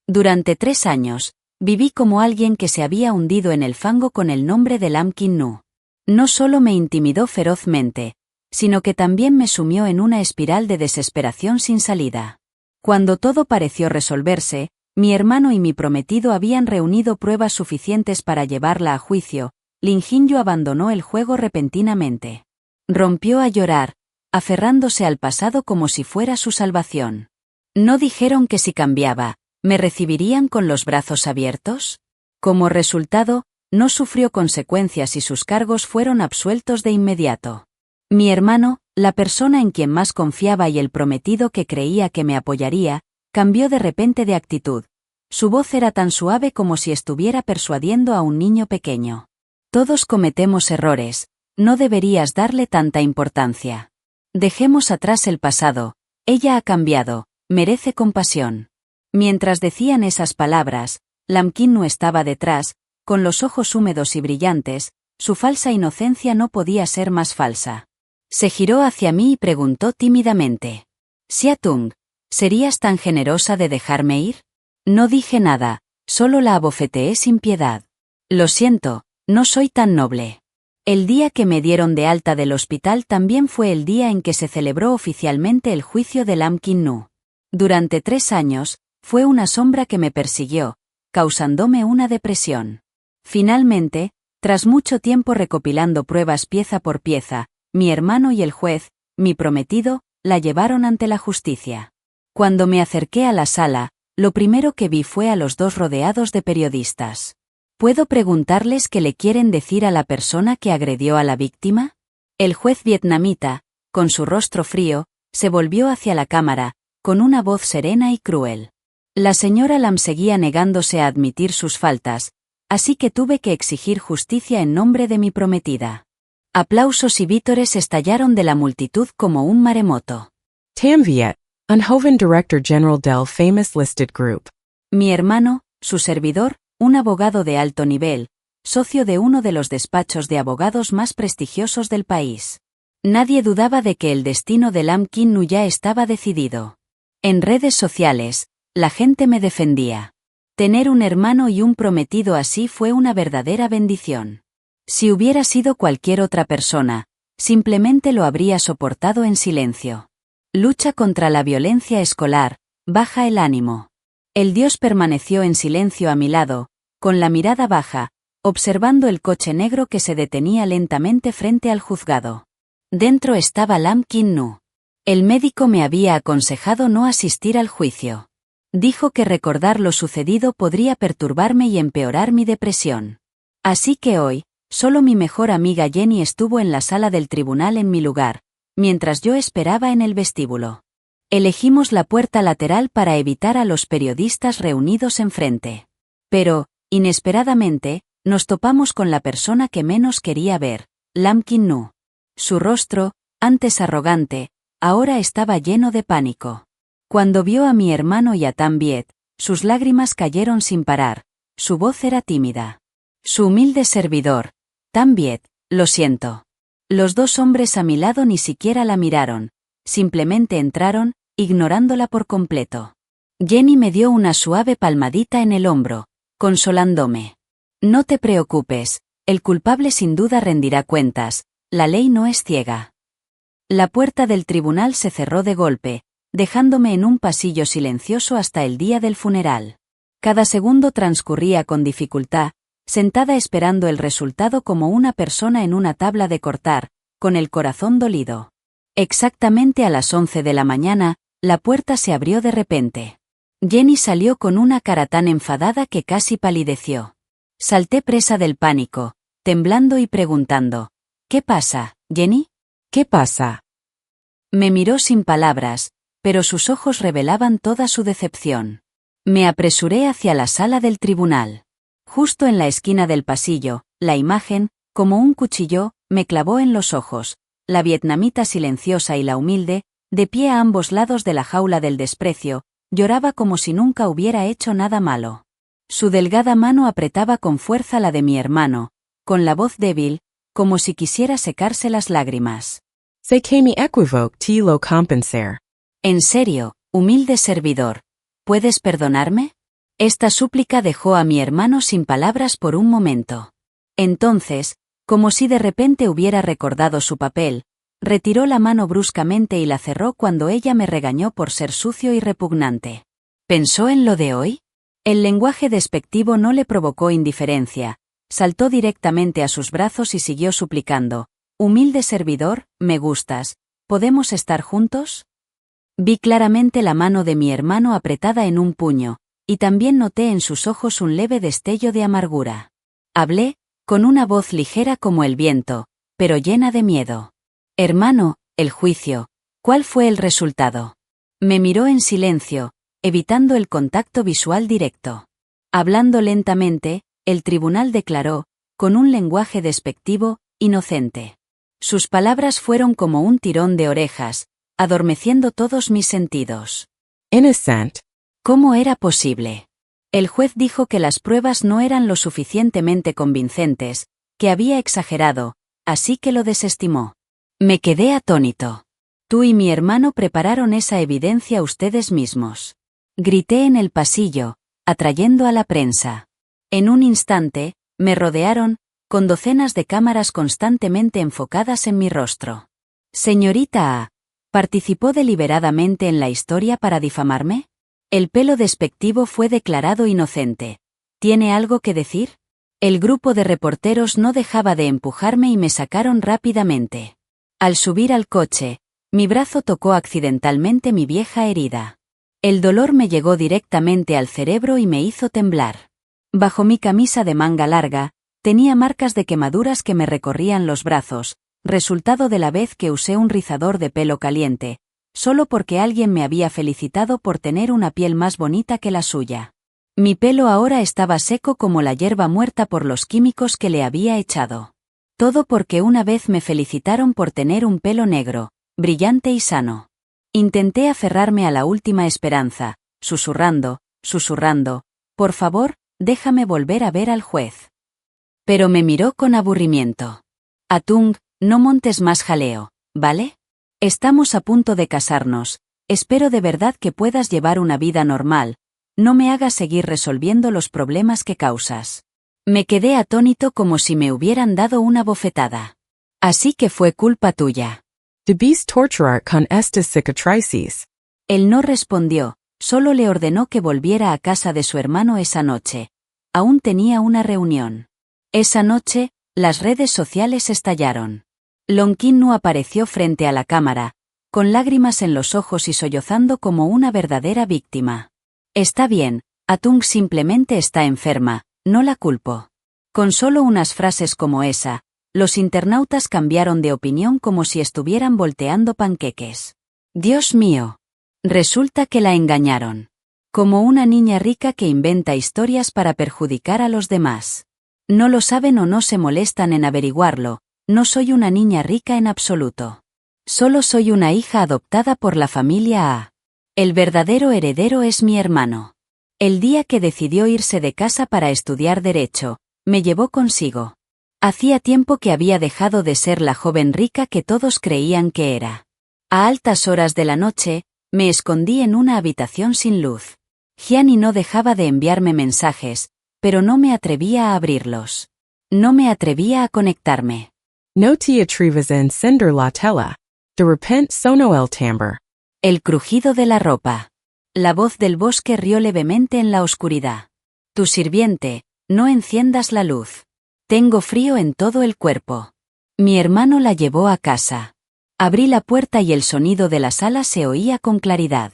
Durante 3 años, viví como alguien que se había hundido en el fango con el nombre de Lam Kim Nu. No solo me intimidó ferozmente, sino que también me sumió en una espiral de desesperación sin salida. Cuando todo pareció resolverse, mi hermano y mi prometido habían reunido pruebas suficientes para llevarla a juicio. Lin Jin-yu abandonó el juego repentinamente. Rompió a llorar, aferrándose al pasado como si fuera su salvación. ¿No dijeron que si cambiaba, me recibirían con los brazos abiertos? Como resultado, no sufrió consecuencias y sus cargos fueron absueltos de inmediato. Mi hermano, la persona en quien más confiaba y el prometido que creía que me apoyaría, cambió de repente de actitud. Su voz era tan suave como si estuviera persuadiendo a un niño pequeño. Todos cometemos errores, no deberías darle tanta importancia. Dejemos atrás el pasado, ella ha cambiado, merece compasión. Mientras decían esas palabras, Lam Kim Nu estaba detrás, con los ojos húmedos y brillantes, su falsa inocencia no podía ser más falsa. Se giró hacia mí y preguntó tímidamente. «Sia-tung, ¿serías tan generosa de dejarme ir?» No dije nada, solo la abofeteé sin piedad. «Lo siento, no soy tan noble». El día que me dieron de alta del hospital también fue el día en que se celebró oficialmente el juicio de Lam Kim Nu. Durante 3 años, fue una sombra que me persiguió, causándome una depresión. Finalmente, tras mucho tiempo recopilando pruebas pieza por pieza, mi hermano y el juez, mi prometido, la llevaron ante la justicia. Cuando me acerqué a la sala, lo primero que vi fue a los dos rodeados de periodistas. ¿Puedo preguntarles qué le quieren decir a la persona que agredió a la víctima? El juez vietnamita, con su rostro frío, se volvió hacia la cámara, con una voz serena y cruel. La señora Lam seguía negándose a admitir sus faltas, así que tuve que exigir justicia en nombre de mi prometida. Aplausos y vítores estallaron de la multitud como un maremoto. Tam Viet, Unhoven Director General del Famous Listed Group. Mi hermano, su servidor, un abogado de alto nivel, socio de uno de los despachos de abogados más prestigiosos del país. Nadie dudaba de que el destino de Lam Kim Nu ya estaba decidido. En redes sociales, la gente me defendía. Tener un hermano y un prometido así fue una verdadera bendición. Si hubiera sido cualquier otra persona, simplemente lo habría soportado en silencio. Lucha contra la violencia escolar, baja el ánimo. El dios permaneció en silencio a mi lado, con la mirada baja, observando el coche negro que se detenía lentamente frente al juzgado. Dentro estaba Lam Kim Nu. El médico me había aconsejado no asistir al juicio. Dijo que recordar lo sucedido podría perturbarme y empeorar mi depresión. Así que hoy, solo mi mejor amiga Jenny estuvo en la sala del tribunal en mi lugar, mientras yo esperaba en el vestíbulo. Elegimos la puerta lateral para evitar a los periodistas reunidos enfrente. Pero, inesperadamente, nos topamos con la persona que menos quería ver, Lam Kim Nu. Su rostro, antes arrogante, ahora estaba lleno de pánico. Cuando vio a mi hermano y a Tam Viet, sus lágrimas cayeron sin parar, su voz era tímida. Su humilde servidor, Tam Viet, lo siento. Los dos hombres a mi lado ni siquiera la miraron, simplemente entraron, ignorándola por completo. Jenny me dio una suave palmadita en el hombro, consolándome. No te preocupes, el culpable sin duda rendirá cuentas, la ley no es ciega. La puerta del tribunal se cerró de golpe, dejándome en un pasillo silencioso hasta el día del funeral. Cada segundo transcurría con dificultad, sentada esperando el resultado como una persona en una tabla de cortar, con el corazón dolido. Exactamente a las 11 de la mañana, la puerta se abrió de repente. Jenny salió con una cara tan enfadada que casi palideció. Salté presa del pánico, temblando y preguntando, «¿Qué pasa, Jenny? ¿Qué pasa?» Me miró sin palabras, pero sus ojos revelaban toda su decepción. Me apresuré hacia la sala del tribunal. Justo en la esquina del pasillo, la imagen, como un cuchillo, me clavó en los ojos. La vietnamita silenciosa y la humilde, de pie a ambos lados de la jaula del desprecio, lloraba como si nunca hubiera hecho nada malo. Su delgada mano apretaba con fuerza la de mi hermano, con la voz débil, como si quisiera secarse las lágrimas. Se que mi equivoque te lo compensar. En serio, humilde servidor, ¿puedes perdonarme? Esta súplica dejó a mi hermano sin palabras por un momento. Entonces, como si de repente hubiera recordado su papel, retiró la mano bruscamente y la cerró cuando ella me regañó por ser sucio y repugnante. ¿Pensó en lo de hoy? El lenguaje despectivo no le provocó indiferencia. Saltó directamente a sus brazos y siguió suplicando: «Humilde servidor, me gustas. ¿Podemos estar juntos?» Vi claramente la mano de mi hermano apretada en un puño, y también noté en sus ojos un leve destello de amargura. Hablé, con una voz ligera como el viento, pero llena de miedo. «Hermano, el juicio, ¿cuál fue el resultado?» Me miró en silencio, evitando el contacto visual directo. Hablando lentamente, el tribunal declaró, con un lenguaje despectivo, inocente. Sus palabras fueron como un tirón de orejas, adormeciendo todos mis sentidos. Innocent. ¿Cómo era posible? El juez dijo que las pruebas no eran lo suficientemente convincentes, que había exagerado, así que lo desestimó. Me quedé atónito. Tú y mi hermano prepararon esa evidencia ustedes mismos. Grité en el pasillo, atrayendo a la prensa. En un instante, me rodearon, con docenas de cámaras constantemente enfocadas en mi rostro. Señorita A, ¿participó deliberadamente en la historia para difamarme? El pelo despectivo fue declarado inocente. ¿Tiene algo que decir? El grupo de reporteros no dejaba de empujarme y me sacaron rápidamente. Al subir al coche, mi brazo tocó accidentalmente mi vieja herida. El dolor me llegó directamente al cerebro y me hizo temblar. Bajo mi camisa de manga larga, tenía marcas de quemaduras que me recorrían los brazos, resultado de la vez que usé un rizador de pelo caliente, solo porque alguien me había felicitado por tener una piel más bonita que la suya. Mi pelo ahora estaba seco como la hierba muerta por los químicos que le había echado. Todo porque una vez me felicitaron por tener un pelo negro, brillante y sano. Intenté aferrarme a la última esperanza, susurrando, «Por favor, déjame volver a ver al juez». Pero me miró con aburrimiento. «Atung, no montes más jaleo, ¿vale? Estamos a punto de casarnos, espero de verdad que puedas llevar una vida normal, no me hagas seguir resolviendo los problemas que causas». Me quedé atónito como si me hubieran dado una bofetada. «Así que fue culpa tuya». Du bist torturar con estas cicatrices. Él no respondió, solo le ordenó que volviera a casa de su hermano esa noche. Aún tenía una reunión. Esa noche, las redes sociales estallaron. Long Kin-nu apareció frente a la cámara, con lágrimas en los ojos y sollozando como una verdadera víctima. «Está bien, Atung simplemente está enferma, no la culpo». Con solo unas frases como esa, los internautas cambiaron de opinión como si estuvieran volteando panqueques. Dios mío. Resulta que la engañaron. Como una niña rica que inventa historias para perjudicar a los demás. No lo saben o no se molestan en averiguarlo, no soy una niña rica en absoluto. Solo soy una hija adoptada por la familia A. El verdadero heredero es mi hermano. El día que decidió irse de casa para estudiar Derecho, me llevó consigo. Hacía tiempo que había dejado de ser la joven rica que todos creían que era. A altas horas de la noche, me escondí en una habitación sin luz. Gianni no dejaba de enviarme mensajes, pero no me atrevía a abrirlos. No me atrevía a conectarme. No te atrevas a encender la tela. De repente sonó el timbre. El crujido de la ropa. La voz del bosque rió levemente en la oscuridad. Tu sirviente, no enciendas la luz. Tengo frío en todo el cuerpo. Mi hermano la llevó a casa. Abrí la puerta y el sonido de la sala se oía con claridad.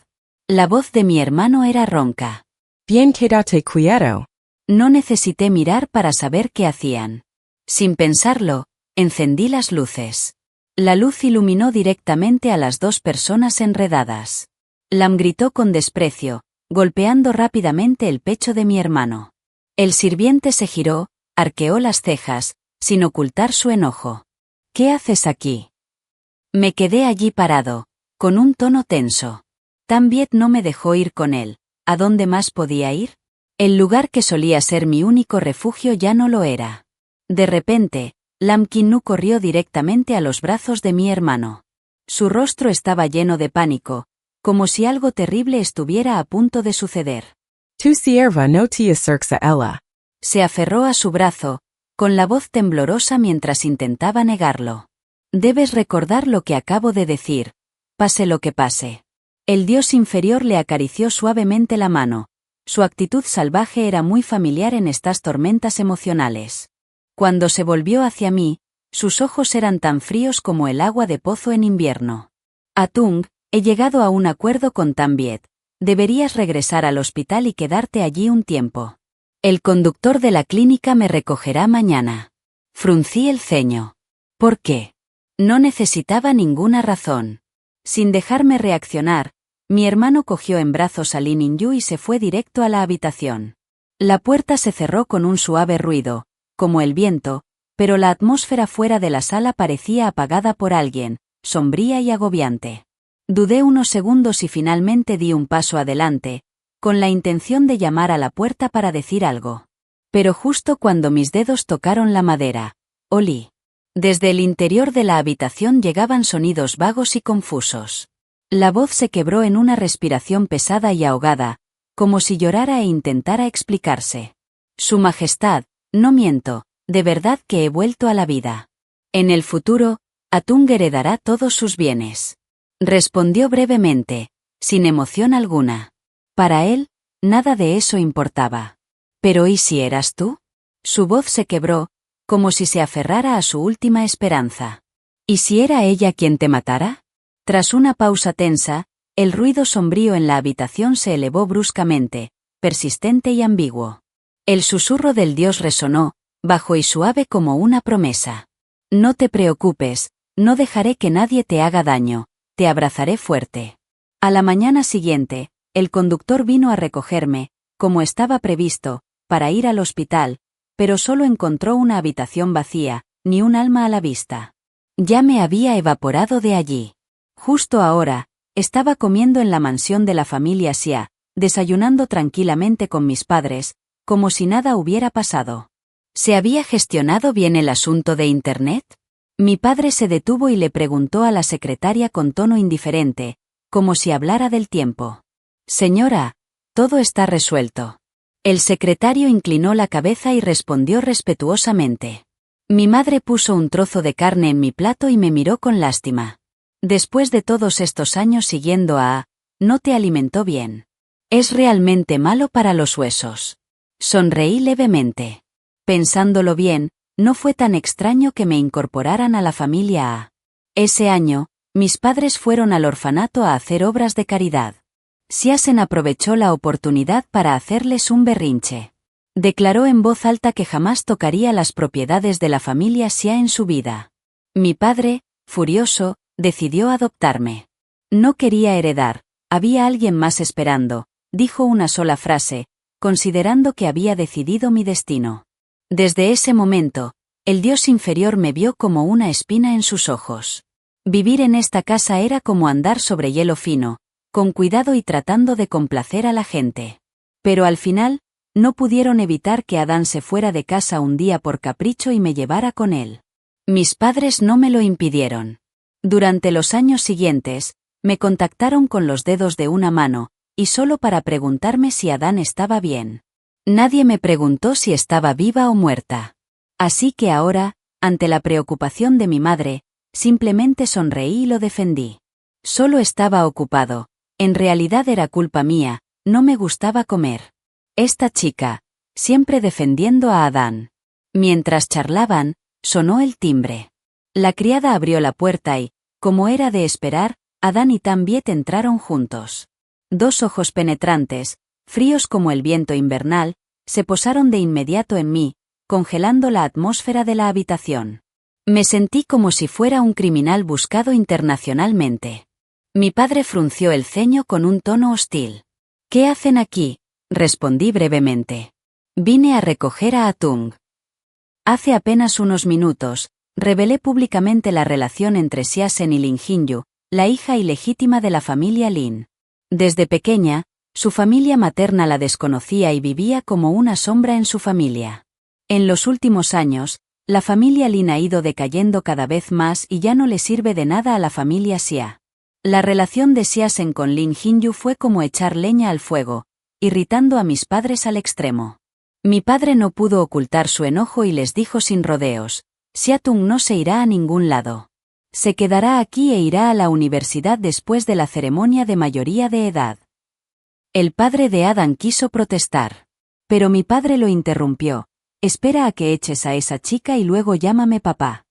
La voz de mi hermano era ronca. Bien quédate quieto. No necesité mirar para saber qué hacían. Sin pensarlo, encendí las luces. La luz iluminó directamente a las dos personas enredadas. Lam gritó con desprecio, golpeando rápidamente el pecho de mi hermano. El sirviente se giró, arqueó las cejas, sin ocultar su enojo. «¿Qué haces aquí?» Me quedé allí parado, con un tono tenso. Tan Viet no me dejó ir con él. ¿A dónde más podía ir? El lugar que solía ser mi único refugio ya no lo era. De repente, Lam Kin-nu corrió directamente a los brazos de mi hermano. Su rostro estaba lleno de pánico, como si algo terrible estuviera a punto de suceder. Tu sierva no te acerca ella. Se aferró a su brazo, con la voz temblorosa mientras intentaba negarlo. Debes recordar lo que acabo de decir, pase lo que pase. El dios inferior le acarició suavemente la mano. Su actitud salvaje era muy familiar en estas tormentas emocionales. Cuando se volvió hacia mí, sus ojos eran tan fríos como el agua de pozo en invierno. Atung, he llegado a un acuerdo con Tambiet. Deberías regresar al hospital y quedarte allí un tiempo. El conductor de la clínica me recogerá mañana. Fruncí el ceño. ¿Por qué? No necesitaba ninguna razón. Sin dejarme reaccionar, mi hermano cogió en brazos a Lin Yinyu y se fue directo a la habitación. La puerta se cerró con un suave ruido, como el viento, pero la atmósfera fuera de la sala parecía apagada por alguien, sombría y agobiante. Dudé unos segundos y finalmente di un paso adelante, con la intención de llamar a la puerta para decir algo. Pero justo cuando mis dedos tocaron la madera, olí. Desde el interior de la habitación llegaban sonidos vagos y confusos. La voz se quebró en una respiración pesada y ahogada, como si llorara e intentara explicarse. Su Majestad, no miento, de verdad que he vuelto a la vida. En el futuro, Atung heredará todos sus bienes. Respondió brevemente, sin emoción alguna. Para él, nada de eso importaba. ¿Pero y si eras tú? Su voz se quebró, como si se aferrara a su última esperanza. ¿Y si era ella quien te matara? Tras una pausa tensa, el ruido sombrío en la habitación se elevó bruscamente, persistente y ambiguo. El susurro del dios resonó, bajo y suave como una promesa. No te preocupes, no dejaré que nadie te haga daño, te abrazaré fuerte. A la mañana siguiente, el conductor vino a recogerme, como estaba previsto, para ir al hospital, pero solo encontró una habitación vacía, ni un alma a la vista. Ya me había evaporado de allí. Justo ahora, estaba comiendo en la mansión de la familia Xia, desayunando tranquilamente con mis padres, como si nada hubiera pasado. ¿Se había gestionado bien el asunto de Internet? Mi padre se detuvo y le preguntó a la secretaria con tono indiferente, como si hablara del tiempo. Señora, todo está resuelto. El secretario inclinó la cabeza y respondió respetuosamente. Mi madre puso un trozo de carne en mi plato y me miró con lástima. Después de todos estos años siguiendo a, no te alimentó bien. Es realmente malo para los huesos. Sonreí levemente. Pensándolo bien, no fue tan extraño que me incorporaran a la familia A. Ese año, mis padres fueron al orfanato a hacer obras de caridad. Xiasen aprovechó la oportunidad para hacerles un berrinche. Declaró en voz alta que jamás tocaría las propiedades de la familia Xia en su vida. Mi padre, furioso, decidió adoptarme. No quería heredar, había alguien más esperando, dijo una sola frase, considerando que había decidido mi destino. Desde ese momento, el dios inferior me vio como una espina en sus ojos. Vivir en esta casa era como andar sobre hielo fino, con cuidado y tratando de complacer a la gente. Pero al final, no pudieron evitar que Adán se fuera de casa un día por capricho y me llevara con él. Mis padres no me lo impidieron. Durante los años siguientes, me contactaron con los dedos de una mano, y solo para preguntarme si Adán estaba bien. Nadie me preguntó si estaba viva o muerta. Así que ahora, ante la preocupación de mi madre, simplemente sonreí y lo defendí. Solo estaba ocupado. En realidad era culpa mía, no me gustaba comer. Esta chica, siempre defendiendo a Adán. Mientras charlaban, sonó el timbre. La criada abrió la puerta y, como era de esperar, Adán y Tambiet entraron juntos. Dos ojos penetrantes, fríos como el viento invernal, se posaron de inmediato en mí, congelando la atmósfera de la habitación. Me sentí como si fuera un criminal buscado internacionalmente. Mi padre frunció el ceño con un tono hostil. ¿Qué hacen aquí?, respondí brevemente. Vine a recoger a Atung. Hace apenas unos minutos, revelé públicamente la relación entre Xiasen y Lin Yinyu, la hija ilegítima de la familia Lin. Desde pequeña, su familia materna la desconocía y vivía como una sombra en su familia. En los últimos años, la familia Lin ha ido decayendo cada vez más y ya no le sirve de nada a la familia Xia. La relación de Xiasen con Lin Yinyu fue como echar leña al fuego, irritando a mis padres al extremo. Mi padre no pudo ocultar su enojo y les dijo sin rodeos: Sia-tung no se irá a ningún lado. Se quedará aquí e irá a la universidad después de la ceremonia de mayoría de edad. El padre de Adam quiso protestar. Pero mi padre lo interrumpió: espera a que eches a esa chica y luego llámame papá.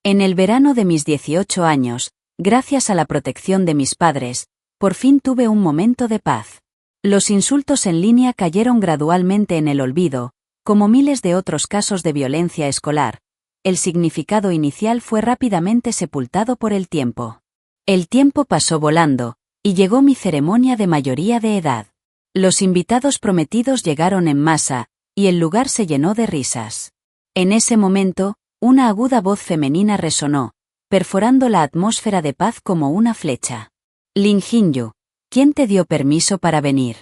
En el verano de mis 18 años, gracias a la protección de mis padres, por fin tuve un momento de paz. Los insultos en línea cayeron gradualmente en el olvido, como miles de otros casos de violencia escolar. El significado inicial fue rápidamente sepultado por el tiempo. El tiempo pasó volando, y llegó mi ceremonia de mayoría de edad. Los invitados prometidos llegaron en masa, y el lugar se llenó de risas. En ese momento, una aguda voz femenina resonó, perforando la atmósfera de paz como una flecha. Lin Jinyu, ¿quién te dio permiso para venir?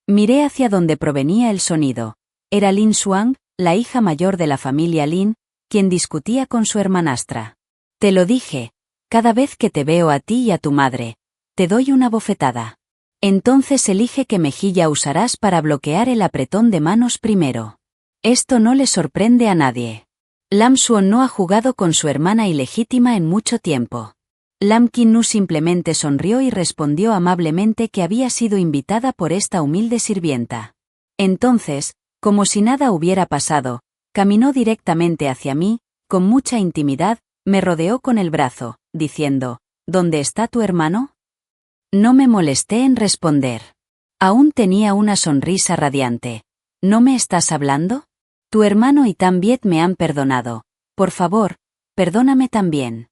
Miré hacia donde provenía el sonido. Era Lin Xuan, la hija mayor de la familia Lin, quien discutía con su hermanastra. Te lo dije, cada vez que te veo a ti y a tu madre, te doy una bofetada. Entonces elige qué mejilla usarás para bloquear el apretón de manos primero. Esto no le sorprende a nadie. Lam Xuan no ha jugado con su hermana ilegítima en mucho tiempo. Lam Qin-nu simplemente sonrió y respondió amablemente que había sido invitada por esta humilde sirvienta. Entonces, como si nada hubiera pasado, caminó directamente hacia mí, con mucha intimidad, me rodeó con el brazo, diciendo: ¿Dónde está tu hermano? No me molesté en responder. Aún tenía una sonrisa radiante. ¿No me estás hablando? Tu hermano y Tan Viet me han perdonado. Por favor, perdóname también.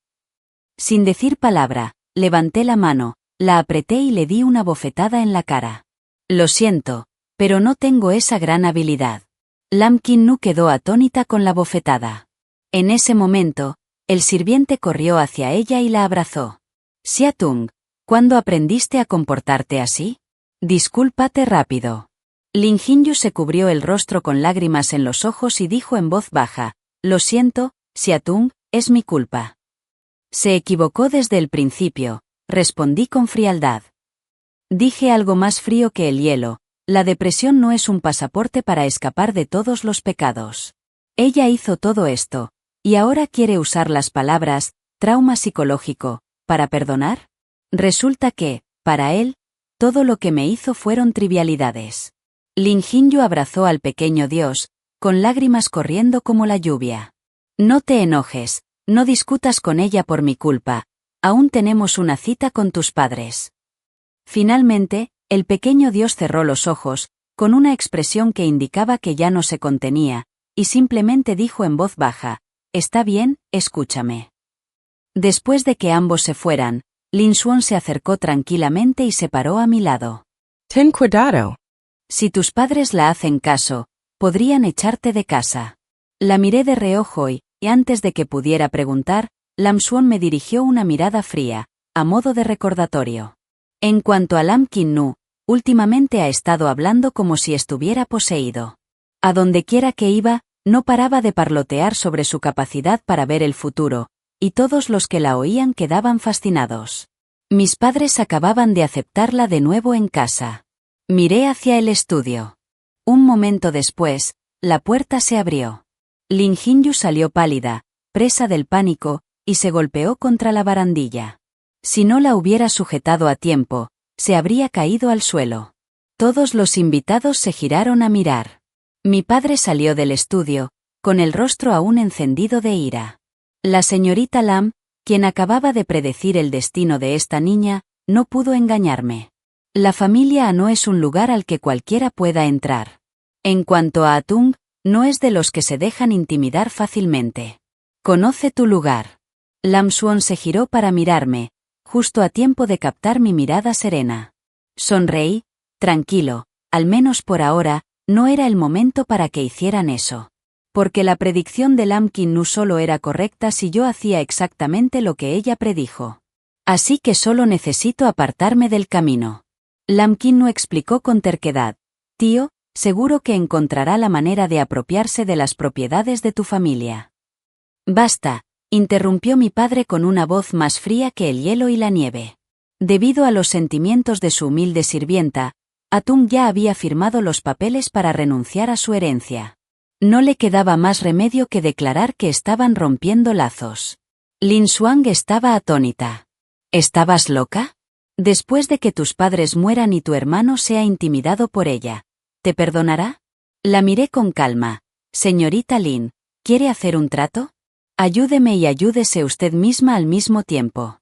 Sin decir palabra, levanté la mano, la apreté y le di una bofetada en la cara. Lo siento, pero no tengo esa gran habilidad. Lam Qin-nu quedó atónita con la bofetada. En ese momento, el sirviente corrió hacia ella y la abrazó. Sia-tung, ¿cuándo aprendiste a comportarte así? Discúlpate rápido. Lin Jinyu se cubrió el rostro con lágrimas en los ojos y dijo en voz baja: Lo siento, Sia-tung, es mi culpa. Se equivocó desde el principio, respondí con frialdad. Dije algo más frío que el hielo: la depresión no es un pasaporte para escapar de todos los pecados. Ella hizo todo esto, y ahora quiere usar las palabras trauma psicológico para perdonar. Resulta que, para él, todo lo que me hizo fueron trivialidades. Lin Jinyu abrazó al pequeño dios, con lágrimas corriendo como la lluvia. No te enojes, no discutas con ella por mi culpa, aún tenemos una cita con tus padres. Finalmente, el pequeño dios cerró los ojos, con una expresión que indicaba que ya no se contenía, y simplemente dijo en voz baja: Está bien, escúchame. Después de que ambos se fueran, Lin Xuan se acercó tranquilamente y se paró a mi lado. Ten cuidado. Si tus padres la hacen caso, podrían echarte de casa. La miré de reojo y antes de que pudiera preguntar, Lam Xuan me dirigió una mirada fría, a modo de recordatorio. En cuanto a Lam Qin-nu, últimamente ha estado hablando como si estuviera poseído. A donde quiera que iba, no paraba de parlotear sobre su capacidad para ver el futuro, y todos los que la oían quedaban fascinados. Mis padres acababan de aceptarla de nuevo en casa. Miré hacia el estudio. Un momento después, la puerta se abrió. Lin Jinyu salió pálida, presa del pánico, y se golpeó contra la barandilla. Si no la hubiera sujetado a tiempo, se habría caído al suelo. Todos los invitados se giraron a mirar. Mi padre salió del estudio, con el rostro aún encendido de ira. La señorita Lam, quien acababa de predecir el destino de esta niña, no pudo engañarme. La familia no es un lugar al que cualquiera pueda entrar. En cuanto a Atung, no es de los que se dejan intimidar fácilmente. Conoce tu lugar. Lam Xuan se giró para mirarme, justo a tiempo de captar mi mirada serena. Sonreí: tranquilo, al menos por ahora, no era el momento para que hicieran eso. Porque la predicción de Lam Qin-nu solo era correcta si yo hacía exactamente lo que ella predijo. Así que solo necesito apartarme del camino. Lam Qin-nu explicó con terquedad: tío, seguro que encontrará la manera de apropiarse de las propiedades de tu familia. Basta, interrumpió mi padre con una voz más fría que el hielo y la nieve. Debido a los sentimientos de su humilde sirvienta, Atung ya había firmado los papeles para renunciar a su herencia. No le quedaba más remedio que declarar que estaban rompiendo lazos. Lin Xuang estaba atónita. ¿Estabas loca? Después de que tus padres mueran y tu hermano sea intimidado por ella, ¿te perdonará? La miré con calma. Señorita Lin, ¿quiere hacer un trato? Ayúdeme y ayúdese usted misma al mismo tiempo.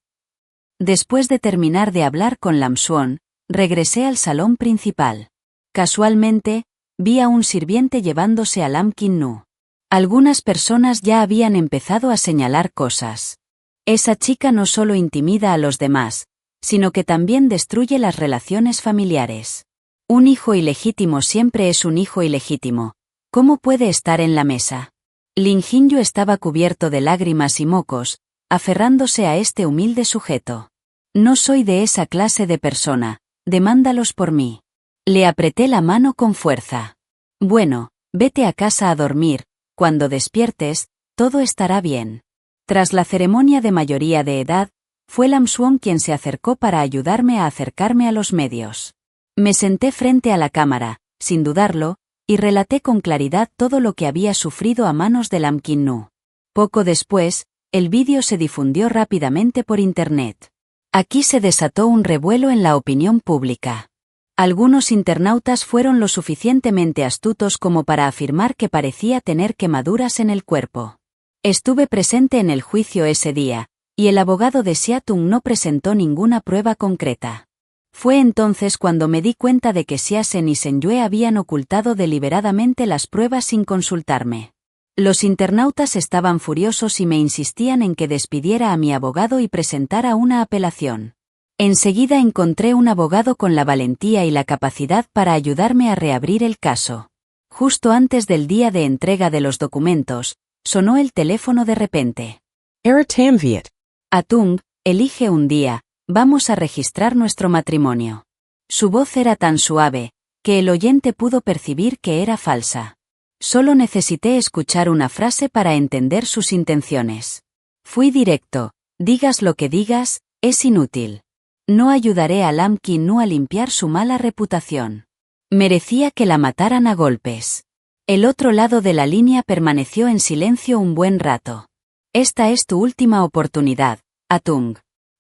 Después de terminar de hablar con Lam Xuan, regresé al salón principal. Casualmente, vi a un sirviente llevándose a Lam Qin Nu. Algunas personas ya habían empezado a señalar cosas. Esa chica no solo intimida a los demás, sino que también destruye las relaciones familiares. Un hijo ilegítimo siempre es un hijo ilegítimo. ¿Cómo puede estar en la mesa? Lin Jinyu estaba cubierto de lágrimas y mocos, aferrándose a este humilde sujeto. No soy de esa clase de persona, demándalos por mí. Le apreté la mano con fuerza. Bueno, vete a casa a dormir, cuando despiertes, todo estará bien. Tras la ceremonia de mayoría de edad, fue Lam Xuan quien se acercó para ayudarme a acercarme a los medios. Me senté frente a la cámara, sin dudarlo, y relaté con claridad todo lo que había sufrido a manos de Lam Qin Nu. Poco después, el vídeo se difundió rápidamente por internet. Aquí se desató un revuelo en la opinión pública. Algunos internautas fueron lo suficientemente astutos como para afirmar que parecía tener quemaduras en el cuerpo. Estuve presente en el juicio ese día, y el abogado de Xia Tung no presentó ninguna prueba concreta. Fue entonces cuando me di cuenta de que Xia Zhen y Shen Yue habían ocultado deliberadamente las pruebas sin consultarme. Los internautas estaban furiosos y me insistían en que despidiera a mi abogado y presentara una apelación. Enseguida encontré un abogado con la valentía y la capacidad para ayudarme a reabrir el caso. Justo antes del día de entrega de los documentos, sonó el teléfono de repente. Tam Viet. Atung, elige un día, vamos a registrar nuestro matrimonio. Su voz era tan suave, que el oyente pudo percibir que era falsa. Solo necesité escuchar una frase para entender sus intenciones. Fui directo, digas lo que digas, es inútil. No ayudaré a Lam Qin Nu a limpiar su mala reputación. Merecía que la mataran a golpes. El otro lado de la línea permaneció en silencio un buen rato. Esta es tu última oportunidad, Atung.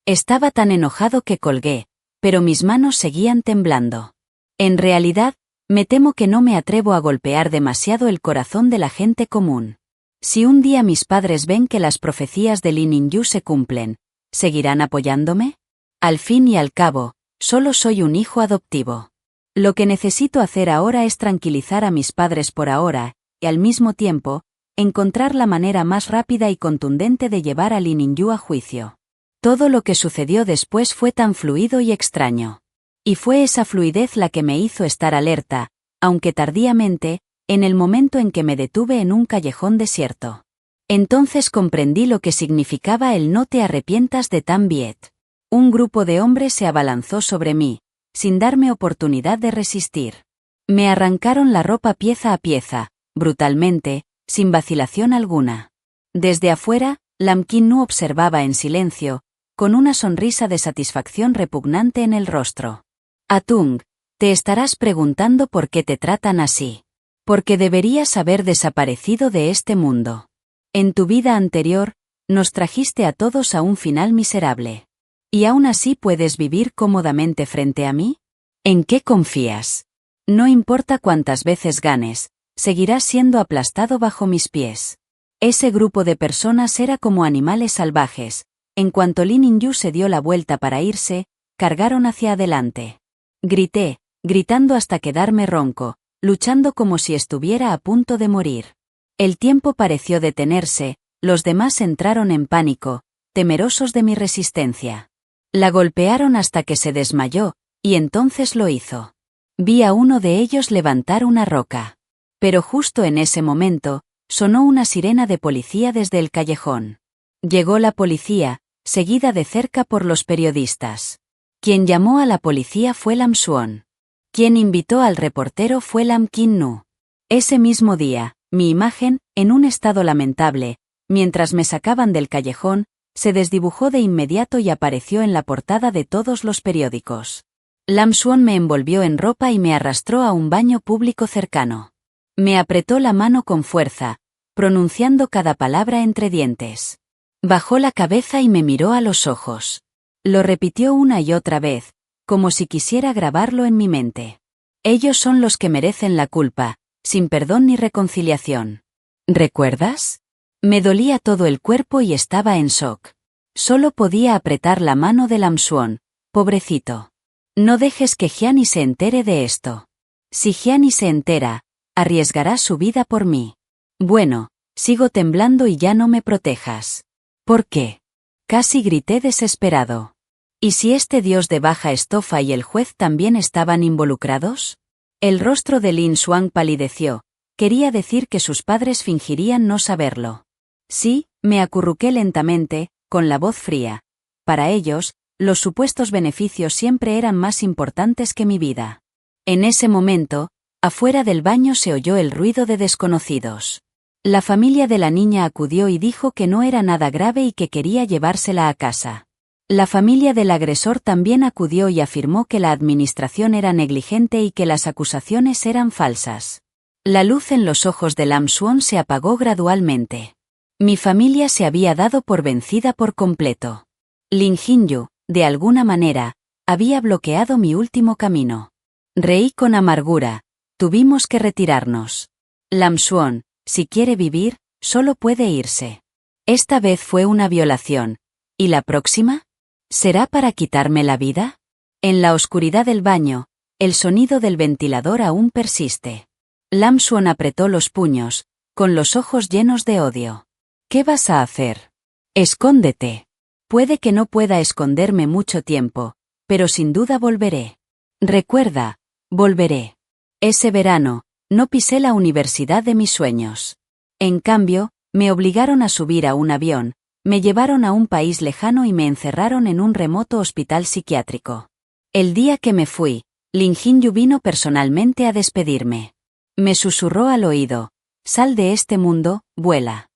Estaba tan enojado que colgué, pero mis manos seguían temblando. En realidad, me temo que no me atrevo a golpear demasiado el corazón de la gente común. Si un día mis padres ven que las profecías de Lin Yingyu se cumplen, ¿seguirán apoyándome? Al fin y al cabo, solo soy un hijo adoptivo. Lo que necesito hacer ahora es tranquilizar a mis padres por ahora, y al mismo tiempo, encontrar la manera más rápida y contundente de llevar a Lin Yingyu a juicio. Todo lo que sucedió después fue tan fluido y extraño. Y fue esa fluidez la que me hizo estar alerta, aunque tardíamente, en el momento en que me detuve en un callejón desierto. Entonces comprendí lo que significaba el no te arrepientas de Tam Viet. Un grupo de hombres se abalanzó sobre mí, sin darme oportunidad de resistir. Me arrancaron la ropa pieza a pieza, brutalmente, sin vacilación alguna. Desde afuera, Lam Qin Nu observaba en silencio, con una sonrisa de satisfacción repugnante en el rostro. Atung, te estarás preguntando por qué te tratan así. Porque deberías haber desaparecido de este mundo. En tu vida anterior, nos trajiste a todos a un final miserable. ¿Y aún así puedes vivir cómodamente frente a mí? ¿En qué confías? No importa cuántas veces ganes, seguirás siendo aplastado bajo mis pies. Ese grupo de personas era como animales salvajes. En cuanto Lin Yingyu se dio la vuelta para irse, cargaron hacia adelante. Grité, gritando hasta quedarme ronco, luchando como si estuviera a punto de morir. El tiempo pareció detenerse, los demás entraron en pánico, temerosos de mi resistencia. La golpearon hasta que se desmayó, y entonces lo hizo. Vi a uno de ellos levantar una roca. Pero justo en ese momento, sonó una sirena de policía desde el callejón. Llegó la policía, seguida de cerca por los periodistas. Quien llamó a la policía fue Lam Xuan. Quien invitó al reportero fue Lam Qin Nu. Ese mismo día, mi imagen, en un estado lamentable, mientras me sacaban del callejón, se desdibujó de inmediato y apareció en la portada de todos los periódicos. Lam Swon me envolvió en ropa y me arrastró a un baño público cercano. Me apretó la mano con fuerza, pronunciando cada palabra entre dientes. Bajó la cabeza y me miró a los ojos. Lo repitió una y otra vez, como si quisiera grabarlo en mi mente. Ellos son los que merecen la culpa, sin perdón ni reconciliación. ¿Recuerdas? Me dolía todo el cuerpo y estaba en shock. Solo podía apretar la mano de Lam Swon. Pobrecito. No dejes que Gianni se entere de esto. Si Gianni se entera, arriesgará su vida por mí. Bueno, sigo temblando y ya no me protejas. ¿Por qué? Casi grité desesperado. ¿Y si este dios de baja estofa y el juez también estaban involucrados? El rostro de Lin Xuan palideció. Quería decir que sus padres fingirían no saberlo. Sí, me acurruqué lentamente, con la voz fría. Para ellos, los supuestos beneficios siempre eran más importantes que mi vida. En ese momento, afuera del baño se oyó el ruido de desconocidos. La familia de la niña acudió y dijo que no era nada grave y que quería llevársela a casa. La familia del agresor también acudió y afirmó que la administración era negligente y que las acusaciones eran falsas. La luz en los ojos de Lam Swon se apagó gradualmente. Mi familia se había dado por vencida por completo. Lin Jinyu, de alguna manera, había bloqueado mi último camino. Reí con amargura. Tuvimos que retirarnos. Lam Swon, si quiere vivir, solo puede irse. Esta vez fue una violación. ¿Y la próxima? ¿Será para quitarme la vida? En la oscuridad del baño, el sonido del ventilador aún persiste. Lam Swon apretó los puños, con los ojos llenos de odio. ¿Qué vas a hacer? Escóndete. Puede que no pueda esconderme mucho tiempo, pero sin duda volveré. Recuerda, volveré. Ese verano, no pisé la universidad de mis sueños. En cambio, me obligaron a subir a un avión, me llevaron a un país lejano y me encerraron en un remoto hospital psiquiátrico. El día que me fui, Lin Jinyu vino personalmente a despedirme. Me susurró al oído, sal de este mundo, vuela.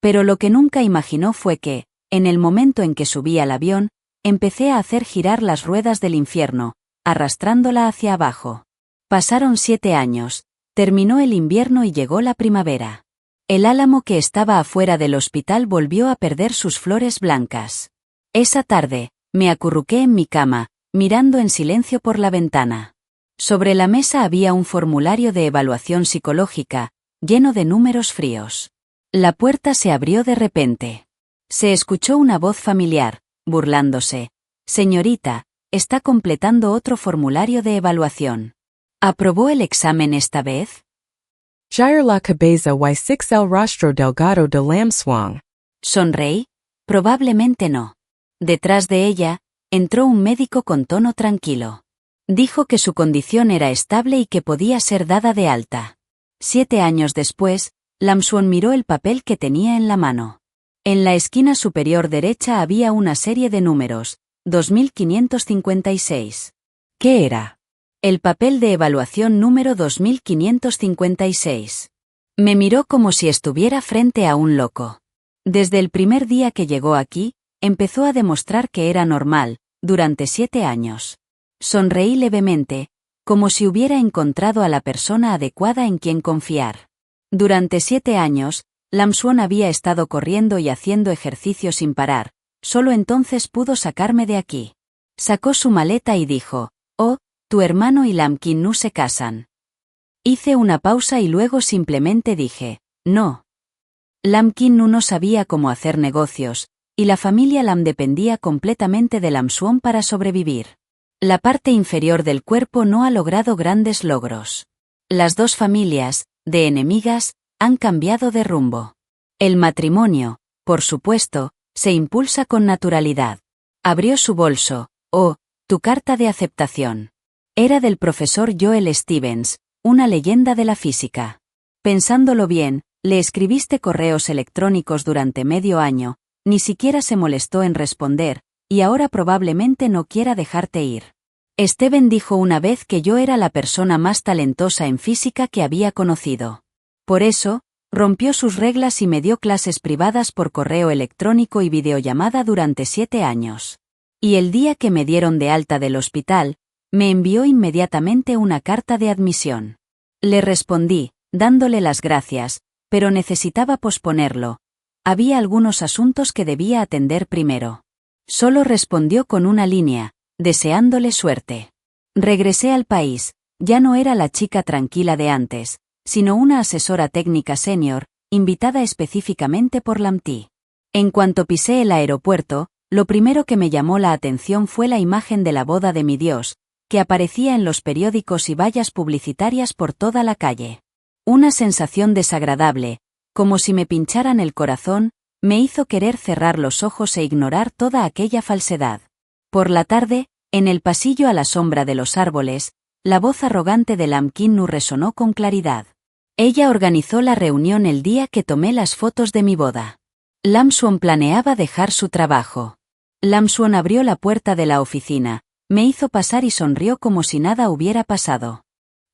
Pero lo que nunca imaginó fue que, en el momento en que subí al avión, empecé a hacer girar las ruedas del infierno, arrastrándola hacia abajo. Pasaron 7 años, terminó el invierno y llegó la primavera. El álamo que estaba afuera del hospital volvió a perder sus flores blancas. Esa tarde, me acurruqué en mi cama, mirando en silencio por la ventana. Sobre la mesa había un formulario de evaluación psicológica, lleno de números fríos. La puerta se abrió de repente. Se escuchó una voz familiar, burlándose. Señorita, está completando otro formulario de evaluación. ¿Aprobó el examen esta vez? Jair la cabeza y 6 el rostro delgado de Lam Swon. Sonreí. Probablemente no. Detrás de ella, entró un médico con tono tranquilo. Dijo que su condición era estable y que podía ser dada de alta. 7 años después, Lam Swon miró el papel que tenía en la mano. En la esquina superior derecha había una serie de números, 2556. ¿Qué era? El papel de evaluación número 2556. Me miró como si estuviera frente a un loco. Desde el primer día que llegó aquí, empezó a demostrar que era normal, durante 7 años. Sonreí levemente, como si hubiera encontrado a la persona adecuada en quien confiar. Durante 7 años, Lam Swon había estado corriendo y haciendo ejercicio sin parar, solo entonces pudo sacarme de aquí. Sacó su maleta y dijo, «Oh, tu hermano y Lam Qin-nu se casan». Hice una pausa y luego simplemente dije, «No». Lam Qin-nu no sabía cómo hacer negocios, y la familia Lam dependía completamente de Lam Swon para sobrevivir. La parte inferior del cuerpo no ha logrado grandes logros. Las dos familias, de enemigas, han cambiado de rumbo. El matrimonio, por supuesto, se impulsa con naturalidad. Abrió su bolso. «Oh, tu carta de aceptación». Era del profesor Joel Stevens, una leyenda de la física. Pensándolo bien, le escribiste correos electrónicos durante medio año, ni siquiera se molestó en responder, y ahora probablemente no quiera dejarte ir. Steven dijo una vez que yo era la persona más talentosa en física que había conocido. Por eso, rompió sus reglas y me dio clases privadas por correo electrónico y videollamada durante 7 años. Y el día que me dieron de alta del hospital, Me envió inmediatamente una carta de admisión. Le respondí, dándole las gracias, pero necesitaba posponerlo. Había algunos asuntos que debía atender primero. Solo respondió con una línea, deseándole suerte. Regresé al país. Ya no era la chica tranquila de antes, sino una asesora técnica senior, invitada específicamente por LAMTI. En cuanto pisé el aeropuerto, lo primero que me llamó la atención fue la imagen de la boda de mi Dios, que aparecía en los periódicos y vallas publicitarias por toda la calle. Una sensación desagradable, como si me pincharan el corazón, me hizo querer cerrar los ojos e ignorar toda aquella falsedad. Por la tarde, en el pasillo a la sombra de los árboles, la voz arrogante de Lam Kim-nu resonó con claridad. Ella organizó la reunión el día que tomé las fotos de mi boda. Lam Swon planeaba dejar su trabajo. Lam Swon abrió la puerta de la oficina, me hizo pasar y sonrió como si nada hubiera pasado.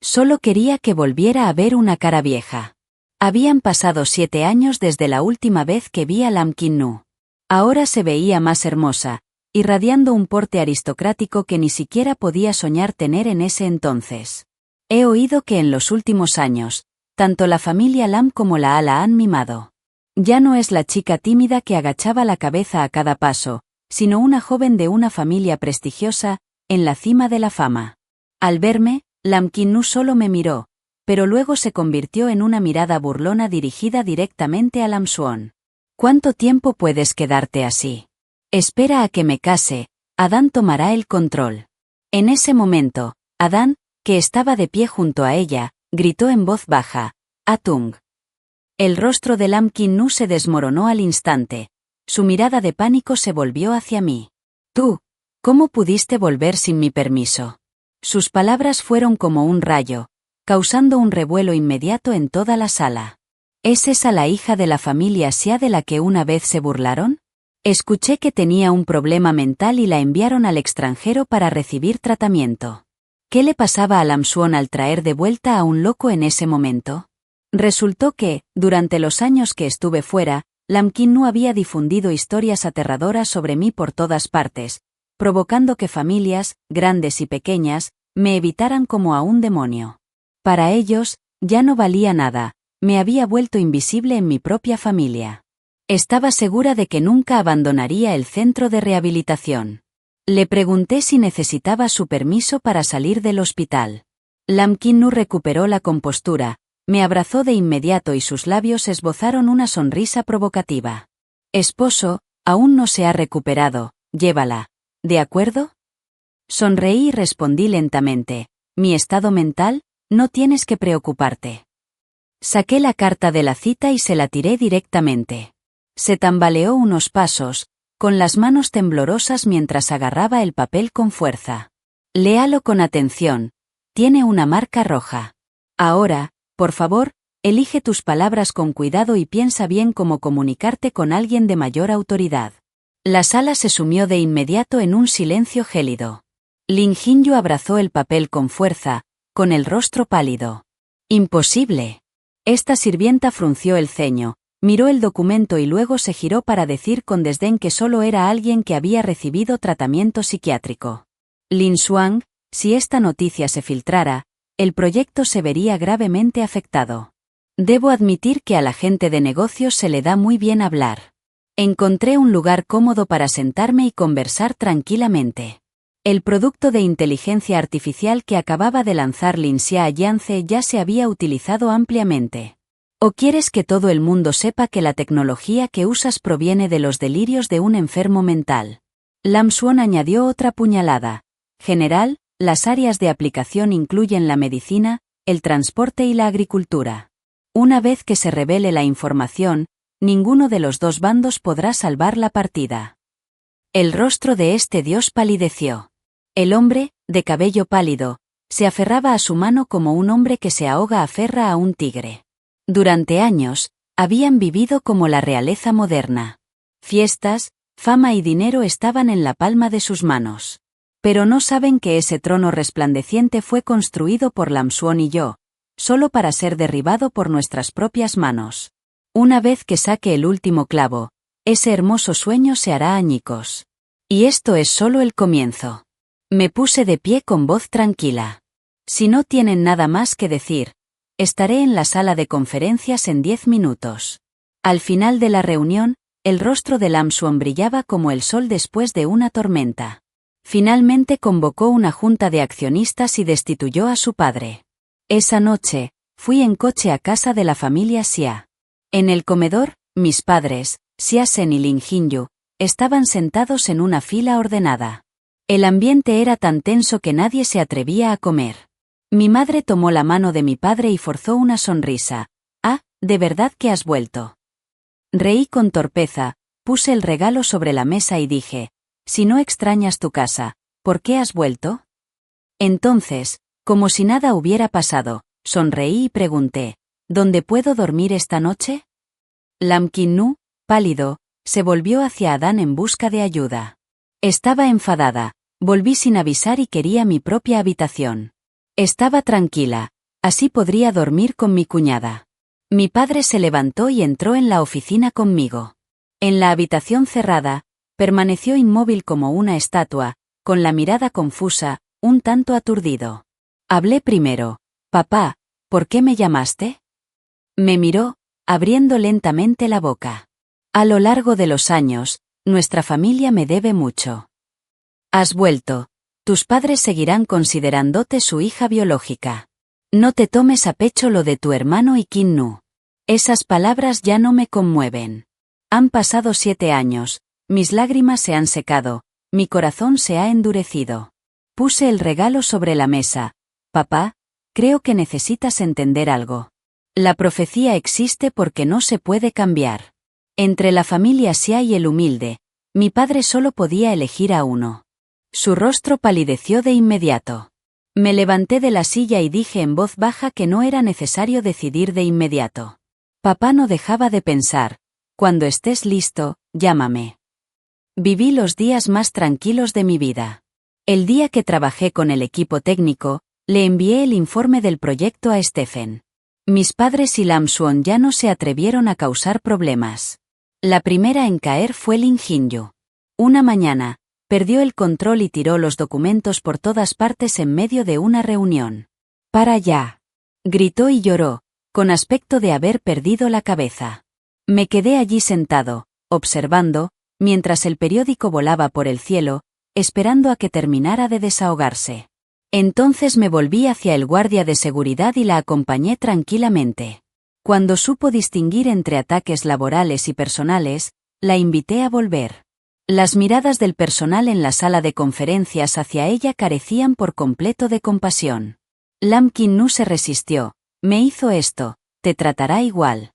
Solo quería que volviera a ver una cara vieja. Habían pasado 7 años desde la última vez que vi a Lam Kim-nu. Ahora se veía más hermosa, irradiando un porte aristocrático que ni siquiera podía soñar tener en ese entonces. He oído que en los últimos años, tanto la familia Lam como la la han mimado. Ya no es la chica tímida que agachaba la cabeza a cada paso, sino una joven de una familia prestigiosa, en la cima de la fama. Al verme, Lam Kim-nu solo me miró, pero luego se convirtió en una mirada burlona dirigida directamente a Lam Swon. ¿Cuánto tiempo puedes quedarte así? Espera a que me case, Adán tomará el control. En ese momento, Adán, que estaba de pie junto a ella, gritó en voz baja, Atung. El rostro de Lam Kim-nu se desmoronó al instante. Su mirada de pánico se volvió hacia mí. Tú, ¿cómo pudiste volver sin mi permiso? Sus palabras fueron como un rayo, causando un revuelo inmediato en toda la sala. ¿Es esa la hija de la familia Xia de la que una vez se burlaron? Escuché que tenía un problema mental y la enviaron al extranjero para recibir tratamiento. ¿Qué le pasaba a Lam Swon al traer de vuelta a un loco en ese momento? Resultó que, durante los años que estuve fuera, Lam Kim-nu había difundido historias aterradoras sobre mí por todas partes, provocando que familias, grandes y pequeñas, me evitaran como a un demonio. Para ellos, ya no valía nada, me había vuelto invisible en mi propia familia. Estaba segura de que nunca abandonaría el centro de rehabilitación. Le pregunté si necesitaba su permiso para salir del hospital. Lam Kim-nu recuperó la compostura, me abrazó de inmediato y sus labios esbozaron una sonrisa provocativa. Esposo, aún no se ha recuperado, llévala. ¿De acuerdo? Sonreí y respondí lentamente, mi estado mental, no tienes que preocuparte. Saqué la carta de la cita y se la tiré directamente. Se tambaleó unos pasos, con las manos temblorosas mientras agarraba el papel con fuerza. Léalo con atención, tiene una marca roja. Ahora, por favor, elige tus palabras con cuidado y piensa bien cómo comunicarte con alguien de mayor autoridad. La sala se sumió de inmediato en un silencio gélido. Lin Jin-yu abrazó el papel con fuerza, con el rostro pálido. Imposible. Esta sirvienta frunció el ceño, miró el documento y luego se giró para decir con desdén que solo era alguien que había recibido tratamiento psiquiátrico. Lin Xuan, si esta noticia se filtrara, el proyecto se vería gravemente afectado. Debo admitir que a la gente de negocios se le da muy bien hablar. Encontré un lugar cómodo para sentarme y conversar tranquilamente. El producto de inteligencia artificial que acababa de lanzar Lin Xia Yance ya se había utilizado ampliamente. ¿O quieres que todo el mundo sepa que la tecnología que usas proviene de los delirios de un enfermo mental? Lam Swon añadió otra puñalada. General, las áreas de aplicación incluyen la medicina, el transporte y la agricultura. Una vez que se revele la información, ninguno de los dos bandos podrá salvar la partida. El rostro de este dios palideció. El hombre, de cabello pálido, se aferraba a su mano como un hombre que se ahoga aferra a un tigre. Durante años, habían vivido como la realeza moderna. Fiestas, fama y dinero estaban en la palma de sus manos. Pero no saben que ese trono resplandeciente fue construido por Lam Swon y yo, solo para ser derribado por nuestras propias manos. Una vez que saque el último clavo, ese hermoso sueño se hará añicos. Y esto es solo el comienzo. Me puse de pie con voz tranquila. Si no tienen nada más que decir, estaré en la sala de conferencias en 10 minutos. Al final de la reunión, el rostro de Lam Suon brillaba como el sol después de una tormenta. Finalmente convocó una junta de accionistas y destituyó a su padre. Esa noche, fui en coche a casa de la familia Xia. En el comedor, mis padres, Xia Sen y Lin Jinyu, estaban sentados en una fila ordenada. El ambiente era tan tenso que nadie se atrevía a comer. Mi madre tomó la mano de mi padre y forzó una sonrisa. «Ah, ¿de verdad que has vuelto?» Reí con torpeza, puse el regalo sobre la mesa y dije, «Si no extrañas tu casa, ¿por qué has vuelto?» Entonces, como si nada hubiera pasado, sonreí y pregunté, «¿Dónde puedo dormir esta noche?» Lam Qin-nu, pálido, se volvió hacia Adán en busca de ayuda. Estaba enfadada, volví sin avisar y quería mi propia habitación. Estaba tranquila, así podría dormir con mi cuñada. Mi padre se levantó y entró en la oficina conmigo. En la habitación cerrada, permaneció inmóvil como una estatua, con la mirada confusa, un tanto aturdido. Hablé primero. «Papá, ¿por qué me llamaste?» Me miró, abriendo lentamente la boca. «A lo largo de los años, nuestra familia me debe mucho. Has vuelto. Tus padres seguirán considerándote su hija biológica. No te tomes a pecho lo de tu hermano y Qin-nu. Esas palabras ya no me conmueven. Han pasado 7 años, mis lágrimas se han secado, mi corazón se ha endurecido». Puse el regalo sobre la mesa. «Papá, creo que necesitas entender algo. La profecía existe porque no se puede cambiar. Entre la familia Xia y el humilde, mi padre solo podía elegir a uno». Su rostro palideció de inmediato. Me levanté de la silla y dije en voz baja que no era necesario decidir de inmediato. Papá no dejaba de pensar, «Cuando estés listo, llámame». Viví los días más tranquilos de mi vida. El día que trabajé con el equipo técnico, le envié el informe del proyecto a Stephen. Mis padres y Lam Suon ya no se atrevieron a causar problemas. La primera en caer fue Lin Jinyu. Una mañana, perdió el control y tiró los documentos por todas partes en medio de una reunión. «¡Para ya!», gritó y lloró, con aspecto de haber perdido la cabeza. Me quedé allí sentado, observando, mientras el periódico volaba por el cielo, esperando a que terminara de desahogarse. Entonces me volví hacia el guardia de seguridad y la acompañé tranquilamente. Cuando supo distinguir entre ataques laborales y personales, la invité a volver. Las miradas del personal en la sala de conferencias hacia ella carecían por completo de compasión. Lam Qin-nu se resistió. «Me hizo esto, te tratará igual».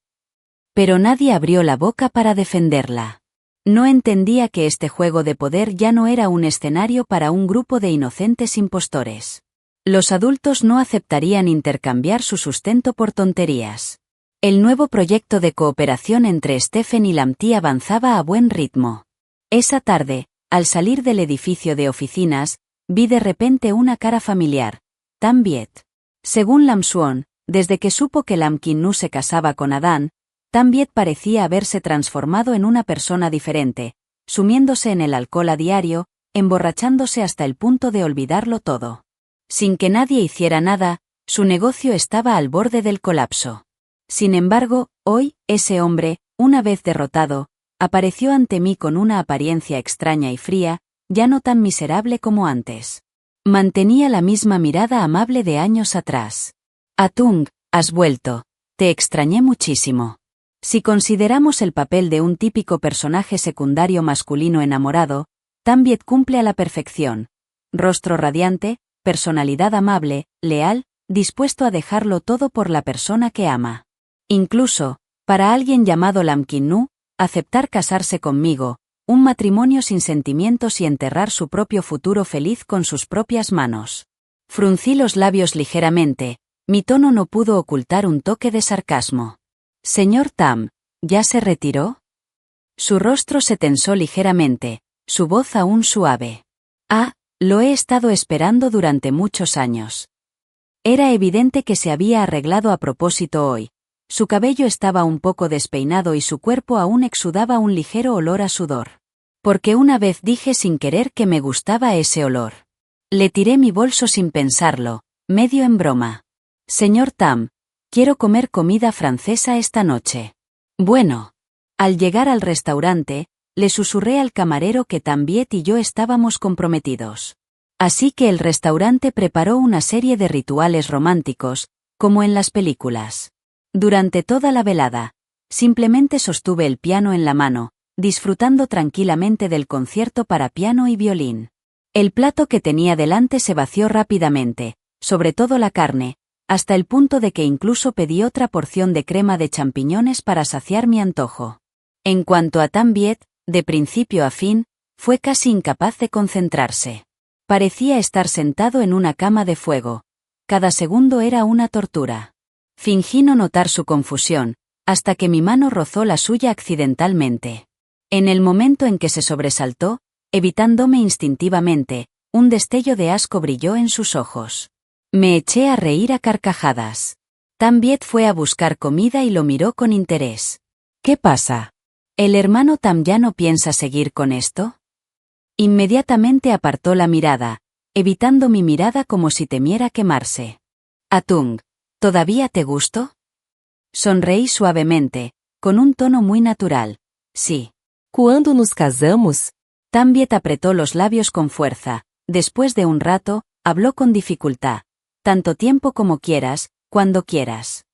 Pero nadie abrió la boca para defenderla. No entendía que este juego de poder ya no era un escenario para un grupo de inocentes impostores. Los adultos no aceptarían intercambiar su sustento por tonterías. El nuevo proyecto de cooperación entre Stephen y Lam Ti avanzaba a buen ritmo. Esa tarde, al salir del edificio de oficinas, vi de repente una cara familiar, Tam Viet. Según Lam Suon, desde que supo que Lam Qin-nu se casaba con Adán, Tam Viet parecía haberse transformado en una persona diferente, sumiéndose en el alcohol a diario, emborrachándose hasta el punto de olvidarlo todo. Sin que nadie hiciera nada, su negocio estaba al borde del colapso. Sin embargo, hoy, ese hombre, una vez derrotado, apareció ante mí con una apariencia extraña y fría, ya no tan miserable como antes. Mantenía la misma mirada amable de años atrás. «Atung, has vuelto. Te extrañé muchísimo». Si consideramos el papel de un típico personaje secundario masculino enamorado, Tam Viet cumple a la perfección. Rostro radiante, personalidad amable, leal, dispuesto a dejarlo todo por la persona que ama. Incluso, para alguien llamado Lam Qin-nu, aceptar casarse conmigo, un matrimonio sin sentimientos y enterrar su propio futuro feliz con sus propias manos. Fruncí los labios ligeramente, mi tono no pudo ocultar un toque de sarcasmo. «Señor Tam, ¿ya se retiró?» Su rostro se tensó ligeramente, su voz aún suave. «Ah, lo he estado esperando durante muchos años». Era evidente que se había arreglado a propósito hoy. Su cabello estaba un poco despeinado y su cuerpo aún exudaba un ligero olor a sudor. Porque una vez dije sin querer que me gustaba ese olor. Le tiré mi bolso sin pensarlo, medio en broma. Señor Tam, quiero comer comida francesa esta noche. Bueno. Al llegar al restaurante, le susurré al camarero que Tambiet y yo estábamos comprometidos. Así que el restaurante preparó una serie de rituales románticos, como en las películas. Durante toda la velada, simplemente sostuve el piano en la mano, disfrutando tranquilamente del concierto para piano y violín. El plato que tenía delante se vació rápidamente, sobre todo la carne, hasta el punto de que incluso pedí otra porción de crema de champiñones para saciar mi antojo. En cuanto a Tambiet, de principio a fin, fue casi incapaz de concentrarse. Parecía estar sentado en una cama de fuego. Cada segundo era una tortura. Fingí no notar su confusión, hasta que mi mano rozó la suya accidentalmente. En el momento en que se sobresaltó, evitándome instintivamente, un destello de asco brilló en sus ojos. Me eché a reír a carcajadas. Tambiet fue a buscar comida y lo miró con interés. ¿Qué pasa? ¿El hermano Tam ya no piensa seguir con esto? Inmediatamente apartó la mirada, evitando mi mirada como si temiera quemarse. Atung, ¿todavía te gusto? Sonreí suavemente, con un tono muy natural. Sí. Quando nos casamos? Tambiet apretó los labios con fuerza. Después de un rato, habló con dificultad. Tanto tiempo como quieras, cuando quieras.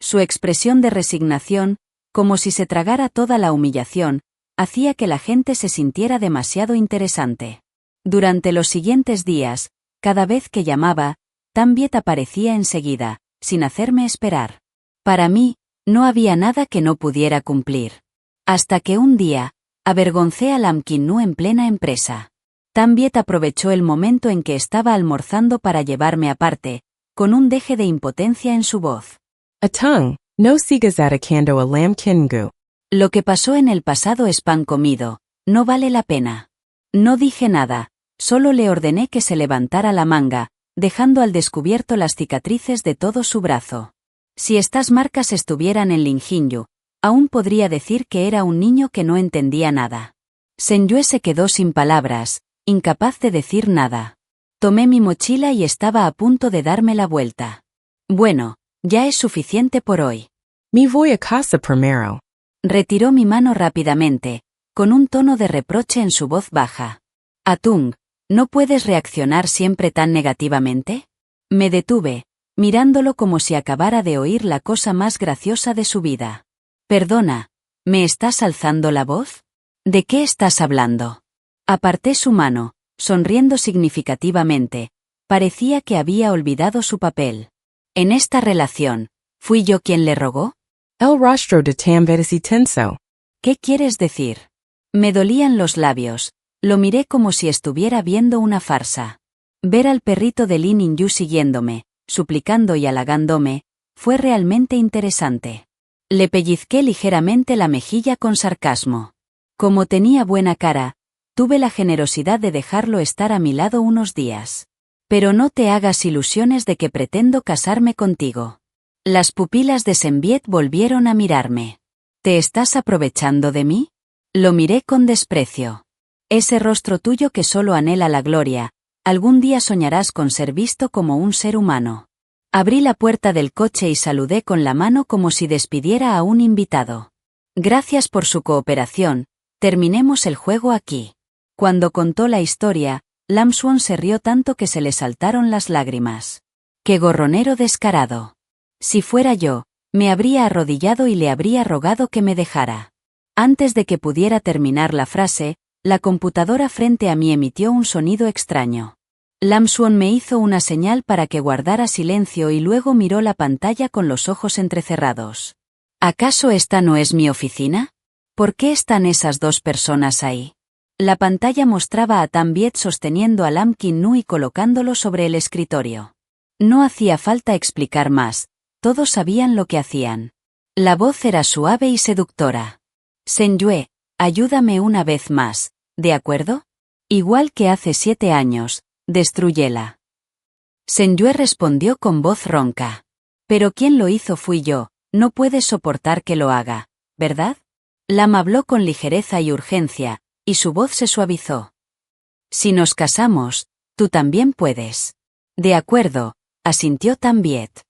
Su expresión de resignación, como si se tragara toda la humillación, hacía que la gente se sintiera demasiado interesante. Durante los siguientes días, cada vez que llamaba, Tambiet aparecía enseguida, sin hacerme esperar. Para mí, no había nada que no pudiera cumplir. Hasta que un día, avergoncé a Lam Kim-nu en plena empresa. Tambiet aprovechó el momento en que estaba almorzando para llevarme aparte, con un deje de impotencia en su voz. Atung, no sigas atacando a Lam Kim-gu. Lo que pasó en el pasado es pan comido, no vale la pena. No dije nada, solo le ordené que se levantara la manga, dejando al descubierto las cicatrices de todo su brazo. Si estas marcas estuvieran en Lin Jinyu, aún podría decir que era un niño que no entendía nada. Senyue se quedó sin palabras, incapaz de decir nada. Tomé mi mochila y estaba a punto de darme la vuelta. Bueno, ya es suficiente por hoy. Me voy a casa primero. Retiró mi mano rápidamente, con un tono de reproche en su voz baja. Atung, ¿no puedes reaccionar siempre tan negativamente? Me detuve, mirándolo como si acabara de oír la cosa más graciosa de su vida. Perdona, ¿me estás alzando la voz? ¿De qué estás hablando? Aparté su mano, sonriendo significativamente. Parecía que había olvidado su papel. En esta relación, ¿fui yo quien le rogó? El rostro de Tambiet y tenso. ¿Qué quieres decir? Me dolían los labios. Lo miré como si estuviera viendo una farsa. Ver al perrito de Lin Yinyu siguiéndome, suplicando y halagándome, fue realmente interesante. Le pellizqué ligeramente la mejilla con sarcasmo. Como tenía buena cara, tuve la generosidad de dejarlo estar a mi lado unos días. Pero no te hagas ilusiones de que pretendo casarme contigo. Las pupilas de Tambiet volvieron a mirarme. ¿Te estás aprovechando de mí? Lo miré con desprecio. Ese rostro tuyo que solo anhela la gloria, algún día soñarás con ser visto como un ser humano. Abrí la puerta del coche y saludé con la mano como si despidiera a un invitado. Gracias por su cooperación, terminemos el juego aquí. Cuando contó la historia, Lam Swon se rió tanto que se le saltaron las lágrimas. ¡Qué gorronero descarado! Si fuera yo, me habría arrodillado y le habría rogado que me dejara. Antes de que pudiera terminar la frase, la computadora frente a mí emitió un sonido extraño. Lam Swon me hizo una señal para que guardara silencio y luego miró la pantalla con los ojos entrecerrados. ¿Acaso esta no es mi oficina? ¿Por qué están esas dos personas ahí? La pantalla mostraba a Tambiet sosteniendo a Lam Kim-nu y colocándolo sobre el escritorio. No hacía falta explicar más, todos sabían lo que hacían. La voz era suave y seductora. Senyue, ayúdame una vez más, ¿de acuerdo? Igual que hace 7 años, destrúyela. Senyue respondió con voz ronca. Pero quien lo hizo fui yo, no puedes soportar que lo haga, ¿verdad? Lam habló con ligereza y urgencia, y su voz se suavizó. Si nos casamos, Tú también puedes. De acuerdo, asintió Tambiet.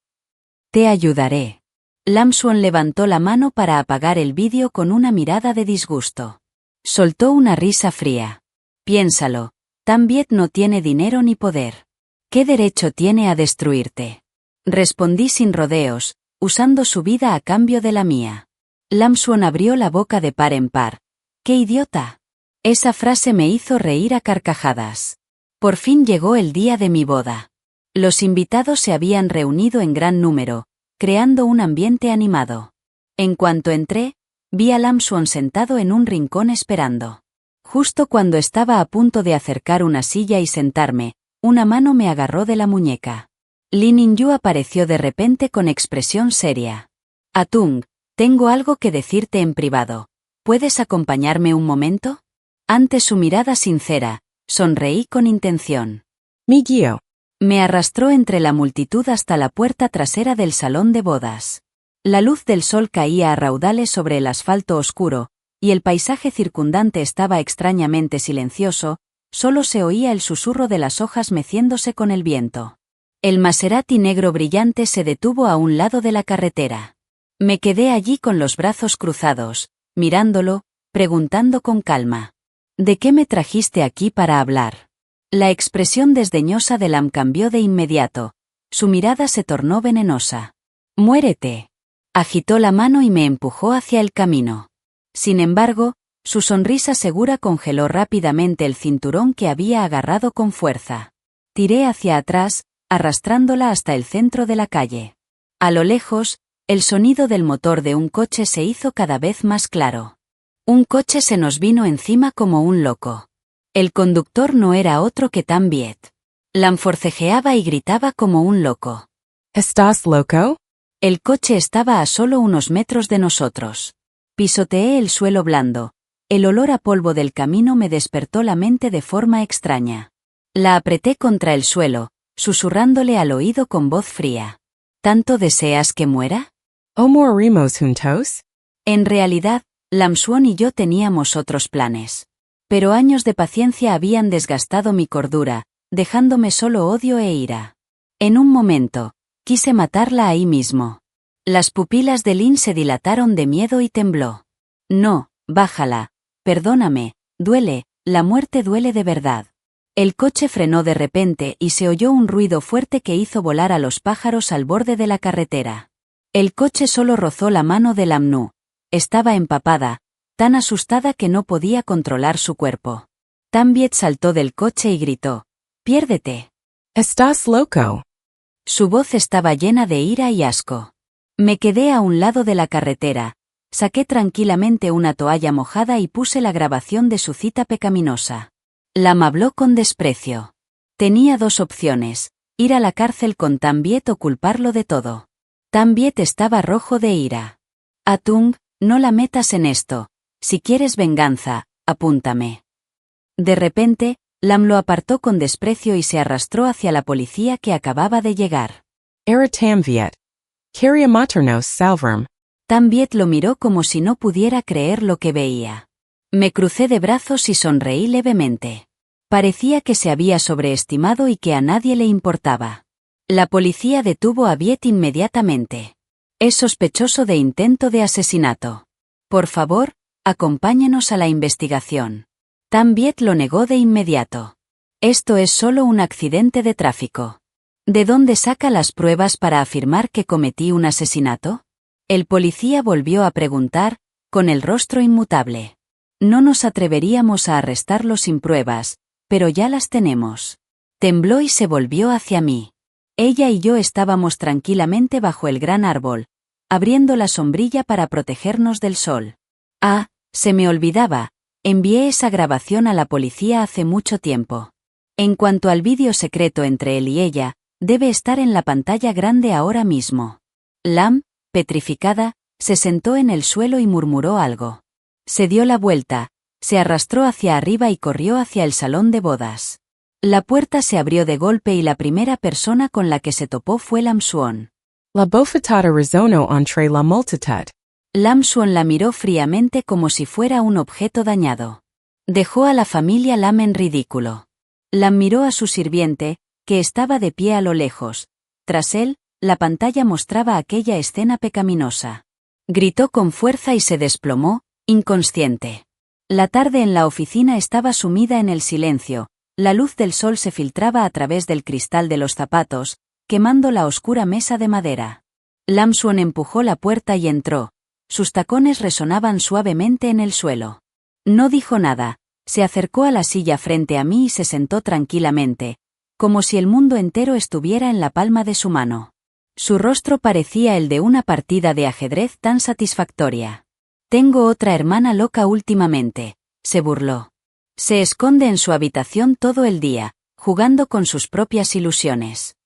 Te ayudaré. Lam Suon levantó la mano para apagar el vídeo con una mirada de disgusto. Soltó una risa fría. Piénsalo, Tambiet no tiene dinero ni poder. ¿Qué derecho tiene a destruirte? Respondí sin rodeos, usando su vida a cambio de la mía. Lam Suon abrió la boca de par en par. ¡Qué idiota! Esa frase me hizo reír a carcajadas. Por fin llegó el día de mi boda. Los invitados se habían reunido en gran número, creando un ambiente animado. En cuanto entré, vi a Lam Suon sentado en un rincón esperando. Justo cuando estaba a punto de acercar una silla y sentarme, una mano me agarró de la muñeca. Lin Ning-yu apareció de repente con expresión seria. Atung, tengo algo que decirte en privado. ¿Puedes acompañarme un momento? Ante su mirada sincera, sonreí con intención. Mi-gyo. Me arrastró entre la multitud hasta la puerta trasera del salón de bodas. La luz del sol caía a raudales sobre el asfalto oscuro, y el paisaje circundante estaba extrañamente silencioso, solo se oía el susurro de las hojas meciéndose con el viento. El Maserati negro brillante se detuvo a un lado de la carretera. Me quedé allí con los brazos cruzados, mirándolo, preguntando con calma. ¿De qué me trajiste aquí para hablar? La expresión desdeñosa de Lam cambió de inmediato. Su mirada se tornó venenosa. ¡Muérete! Agitó la mano y me empujó hacia el camino. Sin embargo, su sonrisa segura congeló rápidamente el cinturón que había agarrado con fuerza. Tiré hacia atrás, arrastrándola hasta el centro de la calle. A lo lejos, el sonido del motor de un coche se hizo cada vez más claro. Un coche se nos vino encima como un loco. El conductor no era otro que Tambiet. Lam forcejeaba y gritaba como un loco. ¿Estás loco? El coche estaba a solo unos metros de nosotros. Pisoteé el suelo blando. El olor a polvo del camino me despertó la mente de forma extraña. La apreté contra el suelo, susurrándole al oído con voz fría. ¿Tanto deseas que muera? ¿O morimos juntos? En realidad, Lam Suon y yo teníamos otros planes. Pero años de paciencia habían desgastado mi cordura, dejándome solo odio e ira. En un momento, quise matarla ahí mismo. Las pupilas de Lin se dilataron de miedo y tembló. No, bájala. Perdóname, duele, la muerte duele de verdad. El coche frenó de repente y se oyó un ruido fuerte que hizo volar a los pájaros al borde de la carretera. El coche solo rozó la mano de Lam Nu. Estaba empapada, tan asustada que no podía controlar su cuerpo. Tambiet saltó del coche y gritó. ¡Piérdete! ¿Estás loco? Su voz estaba llena de ira y asco. Me quedé a un lado de la carretera, saqué tranquilamente una toalla mojada y puse la grabación de su cita pecaminosa. Lam habló con desprecio. Tenía dos opciones, ir a la cárcel con Tambiet o culparlo de todo. Tambiet estaba rojo de ira. Atung, no la metas en esto. Si quieres venganza, apúntame. De repente, Lam lo apartó con desprecio y se arrastró hacia la policía que acababa de llegar. Era Tamviet. Quería matarnos Salvram. Tambiet lo miró como si no pudiera creer lo que veía. Me crucé de brazos y sonreí levemente. Parecía que se había sobreestimado y que a nadie le importaba. La policía detuvo a Viet inmediatamente. Es sospechoso de intento de asesinato. Por favor, acompáñenos a la investigación. Tambiet lo negó de inmediato. Esto es solo un accidente de tráfico. ¿De dónde saca las pruebas para afirmar que cometí un asesinato? El policía volvió a preguntar, con el rostro inmutable. No nos atreveríamos a arrestarlo sin pruebas, pero ya las tenemos. Tembló y se volvió hacia mí. Ella y yo estábamos tranquilamente bajo el gran árbol, abriendo la sombrilla para protegernos del sol. Ah, se me olvidaba, envié esa grabación a la policía hace mucho tiempo. En cuanto al vídeo secreto entre él y ella, debe estar en la pantalla grande ahora mismo. Lam, petrificada, se sentó en el suelo y murmuró algo. Se dio la vuelta, se arrastró hacia arriba y corrió hacia el salón de bodas. La puerta se abrió de golpe y la primera persona con la que se topó fue Lam Suon. La bofetada resonó entre la multitud. Lam Suon la miró fríamente como si fuera un objeto dañado. Dejó a la familia Lam en ridículo. Lam miró a su sirviente, que estaba de pie a lo lejos. Tras él, la pantalla mostraba aquella escena pecaminosa. Gritó con fuerza y se desplomó, inconsciente. La tarde en la oficina estaba sumida en el silencio, la luz del sol se filtraba a través del cristal de los zapatos, quemando la oscura mesa de madera. Lam Swon empujó la puerta y entró. Sus tacones resonaban suavemente en el suelo. No dijo nada, se acercó a la silla frente a mí y se sentó tranquilamente, como si el mundo entero estuviera en la palma de su mano. Su rostro parecía el de una partida de ajedrez tan satisfactoria. «Tengo otra hermana loca últimamente», se burló. Se esconde en su habitación todo el día, jugando con sus propias ilusiones.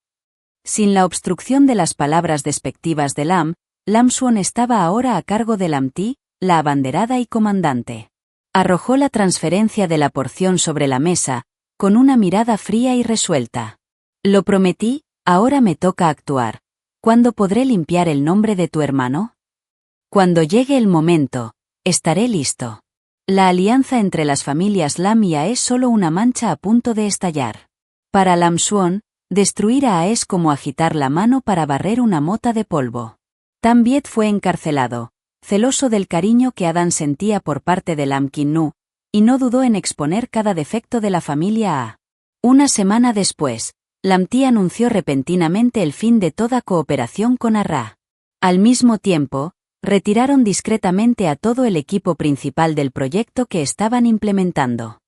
Sin la obstrucción de las palabras despectivas de Lam Swon estaba ahora a cargo de Lam Ti, la abanderada y comandante. Arrojó la transferencia de la porción sobre la mesa, con una mirada fría y resuelta. «Lo prometí, ahora me toca actuar. ¿Cuándo podré limpiar el nombre de tu hermano? Cuando llegue el momento, estaré listo». La alianza entre las familias Lam y A es solo una mancha a punto de estallar. Para Lam Swon, destruir a A es como agitar la mano para barrer una mota de polvo. Tam Viet fue encarcelado, celoso del cariño que Adán sentía por parte de Lam Kin Nu, y no dudó en exponer cada defecto de la familia A. Una semana después, Lam Ti anunció repentinamente el fin de toda cooperación con A. Al mismo tiempo, retiraron discretamente a todo el equipo principal del proyecto que estaban implementando.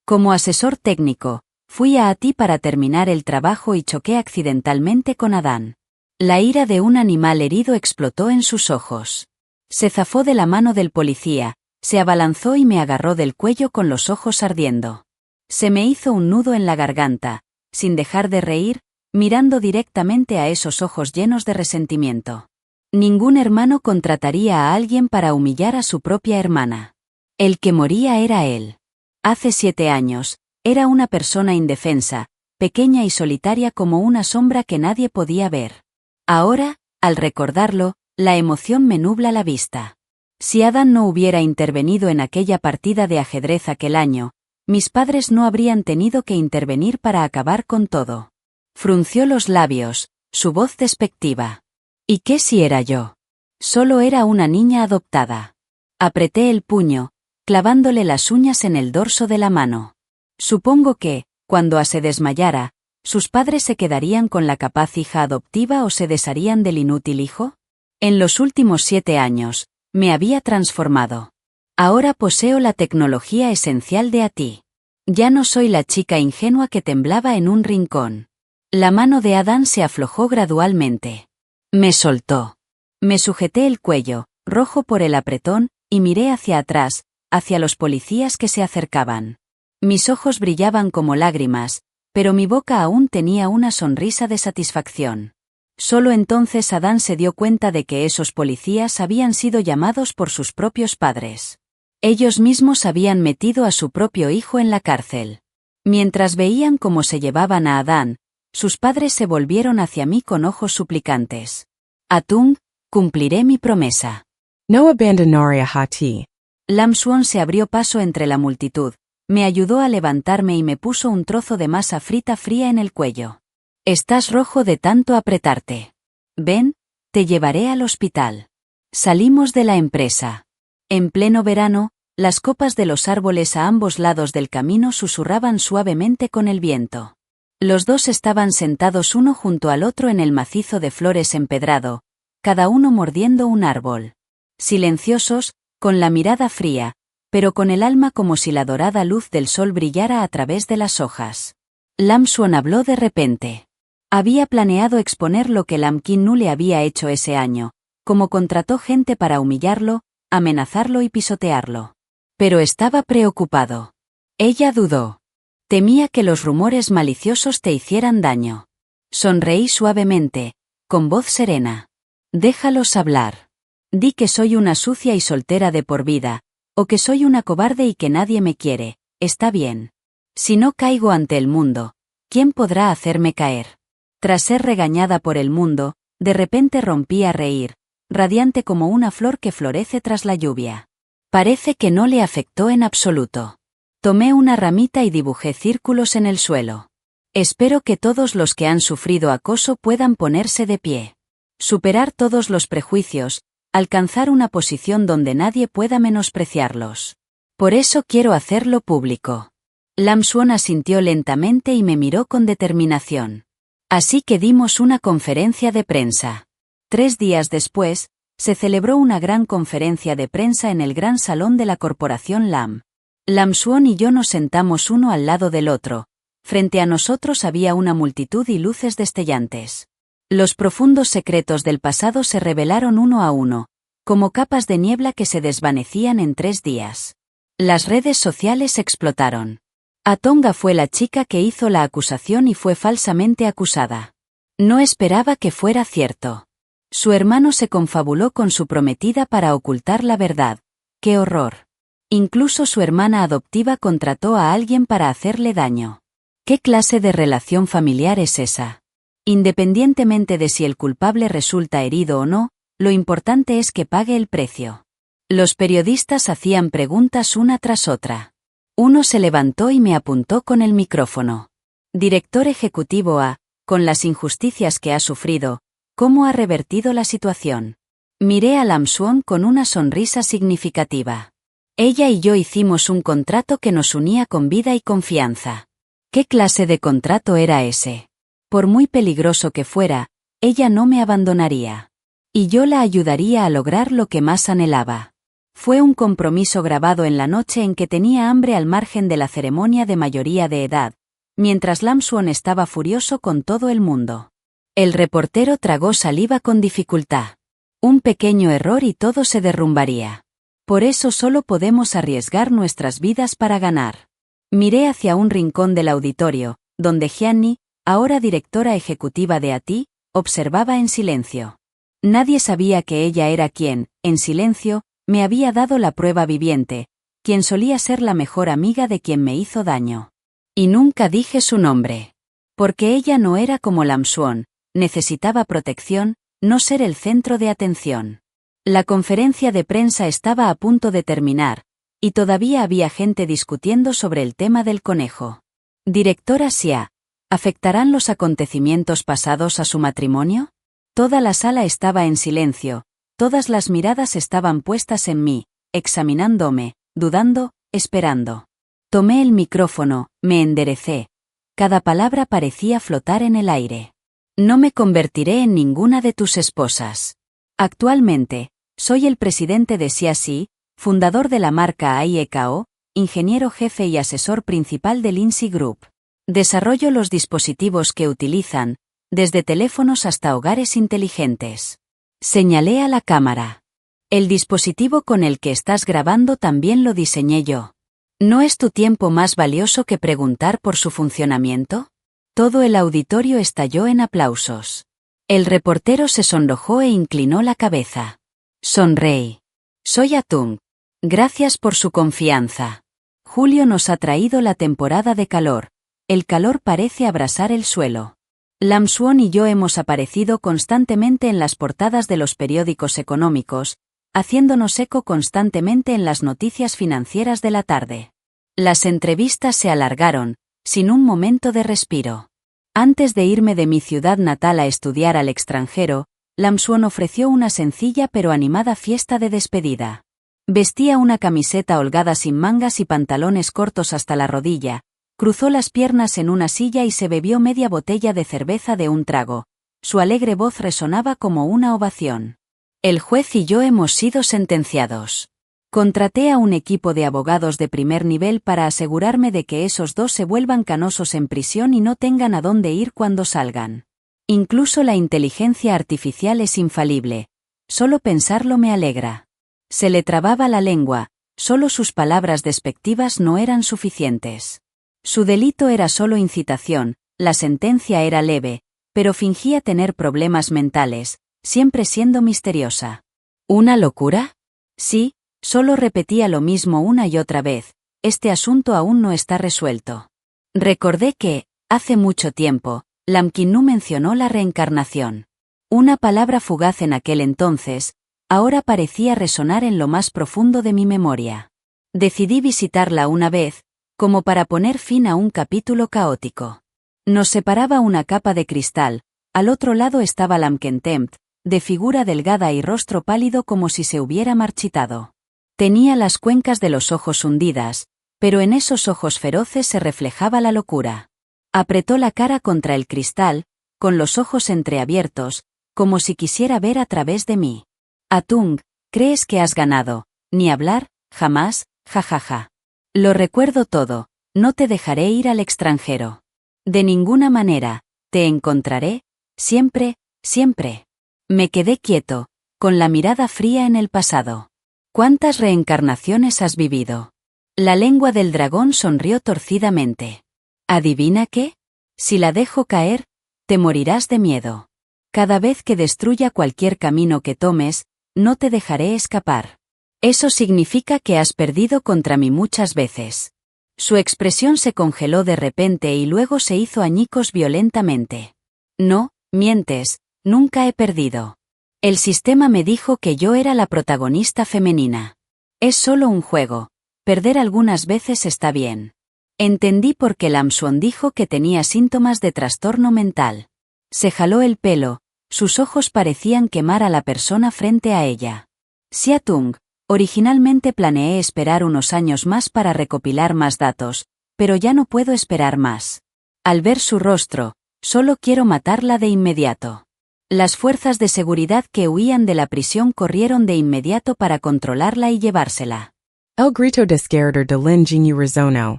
Como asesor técnico, fui a Ti para terminar el trabajo y choqué accidentalmente con Adán. La ira de un animal herido explotó en sus ojos. Se zafó de la mano del policía, se abalanzó y me agarró del cuello con los ojos ardiendo. Se me hizo un nudo en la garganta, sin dejar de reír, mirando directamente a esos ojos llenos de resentimiento. Ningún hermano contrataría a alguien para humillar a su propia hermana. El que moría era él. Hace 7 años, era una persona indefensa, pequeña y solitaria como una sombra que nadie podía ver. Ahora, al recordarlo, la emoción me nubla la vista. Si Adán no hubiera intervenido en aquella partida de ajedrez aquel año, mis padres no habrían tenido que intervenir para acabar con todo. Frunció los labios, su voz despectiva. ¿Y qué si era yo? Solo era una niña adoptada. Apreté el puño, clavándole las uñas en el dorso de la mano. Supongo que, cuando A se desmayara, ¿sus padres se quedarían con la capaz hija adoptiva o se desharían del inútil hijo? En los últimos 7 años, me había transformado. Ahora poseo la tecnología esencial de Ti. Ya no soy la chica ingenua que temblaba en un rincón. La mano de Adán se aflojó gradualmente. Me soltó. Me sujeté el cuello, rojo por el apretón, y miré hacia atrás, hacia los policías que se acercaban. Mis ojos brillaban como lágrimas, pero mi boca aún tenía una sonrisa de satisfacción. Solo entonces Adán se dio cuenta de que esos policías habían sido llamados por sus propios padres. Ellos mismos habían metido a su propio hijo en la cárcel. Mientras veían cómo se llevaban a Adán, sus padres se volvieron hacia mí con ojos suplicantes. Atung, cumpliré mi promesa. No abandonaré a Ti. Lam Swon se abrió paso entre la multitud, me ayudó a levantarme y me puso un trozo de masa frita fría en el cuello. Estás rojo de tanto apretarte. Ven, te llevaré al hospital. Salimos de la empresa. En pleno verano, las copas de los árboles a ambos lados del camino susurraban suavemente con el viento. Los dos estaban sentados uno junto al otro en el macizo de flores empedrado, cada uno mordiendo un árbol. Silenciosos, con la mirada fría, pero con el alma como si la dorada luz del sol brillara a través de las hojas. Lam Swon habló de repente. Había planeado exponer lo que Lam Kin Nu le había hecho ese año, como contrató gente para humillarlo, amenazarlo y pisotearlo. Pero estaba preocupado. Ella dudó. Temía que los rumores maliciosos te hicieran daño. Sonreí suavemente, con voz serena. Déjalos hablar. Di que soy una sucia y soltera de por vida, o que soy una cobarde y que nadie me quiere, está bien. Si no caigo ante el mundo, ¿quién podrá hacerme caer? Tras ser regañada por el mundo, de repente rompí a reír, radiante como una flor que florece tras la lluvia. Parece que no le afectó en absoluto. Tomé una ramita y dibujé círculos en el suelo. Espero que todos los que han sufrido acoso puedan ponerse de pie. Superar todos los prejuicios, alcanzar una posición donde nadie pueda menospreciarlos. Por eso quiero hacerlo público. Lam Swon asintió lentamente y me miró con determinación. Así que dimos una conferencia de prensa. 3 días después, se celebró una gran conferencia de prensa en el gran salón de la corporación Lam. Lam Swon y yo nos sentamos uno al lado del otro. Frente a nosotros había una multitud y luces destellantes. Los profundos secretos del pasado se revelaron uno a uno, como capas de niebla que se desvanecían en 3 días. Las redes sociales explotaron. Atonga fue la chica que hizo la acusación y fue falsamente acusada. No esperaba que fuera cierto. Su hermano se confabuló con su prometida para ocultar la verdad. ¡Qué horror! Incluso su hermana adoptiva contrató a alguien para hacerle daño. ¿Qué clase de relación familiar es esa? Independientemente de si el culpable resulta herido o no, lo importante es que pague el precio. Los periodistas hacían preguntas una tras otra. Uno se levantó y me apuntó con el micrófono. Director ejecutivo A, con las injusticias que ha sufrido, ¿cómo ha revertido la situación? Miré a Lam Swon con una sonrisa significativa. Ella y yo hicimos un contrato que nos unía con vida y confianza. ¿Qué clase de contrato era ese? Por muy peligroso que fuera, ella no me abandonaría. Y yo la ayudaría a lograr lo que más anhelaba. Fue un compromiso grabado en la noche en que tenía hambre al margen de la ceremonia de mayoría de edad, mientras Lam Swon estaba furioso con todo el mundo. El reportero tragó saliva con dificultad. Un pequeño error y todo se derrumbaría. Por eso solo podemos arriesgar nuestras vidas para ganar. Miré hacia un rincón del auditorio, donde Gianni, ahora directora ejecutiva de ATI, observaba en silencio. Nadie sabía que ella era quien, en silencio, me había dado la prueba viviente, quien solía ser la mejor amiga de quien me hizo daño. Y nunca dije su nombre. Porque ella no era como Lam Swon, necesitaba protección, no ser el centro de atención. La conferencia de prensa estaba a punto de terminar, y todavía había gente discutiendo sobre el tema del conejo. Directora Xia, ¿afectarán los acontecimientos pasados a su matrimonio? Toda la sala estaba en silencio. Todas las miradas estaban puestas en mí, examinándome, dudando, esperando. Tomé el micrófono, me enderecé. Cada palabra parecía flotar en el aire. No me convertiré en ninguna de tus esposas. Actualmente, soy el presidente de Xiaxi, fundador de la marca AIEKO, ingeniero jefe y asesor principal del Lindsay Group. Desarrollo los dispositivos que utilizan, desde teléfonos hasta hogares inteligentes. Señalé a la cámara. El dispositivo con el que estás grabando también lo diseñé yo. ¿No es tu tiempo más valioso que preguntar por su funcionamiento? Todo el auditorio estalló en aplausos. El reportero se sonrojó e inclinó la cabeza. Sonreí. Soy Atung. Gracias por su confianza. Julio nos ha traído la temporada de calor. El calor parece abrasar el suelo. Lam Swon y yo hemos aparecido constantemente en las portadas de los periódicos económicos, haciéndonos eco constantemente en las noticias financieras de la tarde. Las entrevistas se alargaron, sin un momento de respiro. Antes de irme de mi ciudad natal a estudiar al extranjero, Lam Swon ofreció una sencilla pero animada fiesta de despedida. Vestía una camiseta holgada sin mangas y pantalones cortos hasta la rodilla. Cruzó las piernas en una silla y se bebió media botella de cerveza de un trago. Su alegre voz resonaba como una ovación. El juez y yo hemos sido sentenciados. Contraté a un equipo de abogados de primer nivel para asegurarme de que esos dos se vuelvan canosos en prisión y no tengan a dónde ir cuando salgan. Incluso la inteligencia artificial es infalible. Solo pensarlo me alegra. Se le trababa la lengua, solo sus palabras despectivas no eran suficientes. Su delito era solo incitación, la sentencia era leve, pero fingía tener problemas mentales, siempre siendo misteriosa. ¿Una locura? Sí, solo repetía lo mismo una y otra vez, este asunto aún no está resuelto. Recordé que, hace mucho tiempo, Lam Kinnu mencionó la reencarnación. Una palabra fugaz en aquel entonces, ahora parecía resonar en lo más profundo de mi memoria. Decidí visitarla una vez, como para poner fin a un capítulo caótico. Nos separaba una capa de cristal, al otro lado estaba Lamkentempt, de figura delgada y rostro pálido como si se hubiera marchitado. Tenía las cuencas de los ojos hundidas, pero en esos ojos feroces se reflejaba la locura. Apretó la cara contra el cristal, con los ojos entreabiertos, como si quisiera ver a través de mí. Atung, ¿crees que has ganado? Ni hablar, jamás, jajaja. Lo recuerdo todo, no te dejaré ir al extranjero. De ninguna manera, te encontraré, siempre, siempre. Me quedé quieto, con la mirada fría en el pasado. ¿Cuántas reencarnaciones has vivido? La lengua del dragón sonrió torcidamente. ¿Adivina qué? Si la dejo caer, te morirás de miedo. Cada vez que destruya cualquier camino que tomes, no te dejaré escapar. Eso significa que has perdido contra mí muchas veces. Su expresión se congeló de repente y luego se hizo añicos violentamente. No, mientes, nunca he perdido. El sistema me dijo que yo era la protagonista femenina. Es solo un juego. Perder algunas veces está bien. Entendí por qué Lam Xuan dijo que tenía síntomas de trastorno mental. Se jaló el pelo, sus ojos parecían quemar a la persona frente a ella. Xia Tung, originalmente planeé esperar unos años más para recopilar más datos, pero ya no puedo esperar más. Al ver su rostro, solo quiero matarla de inmediato. Las fuerzas de seguridad que huían de la prisión corrieron de inmediato para controlarla y llevársela. El grito desgarrador de Lin Jinyu resonó.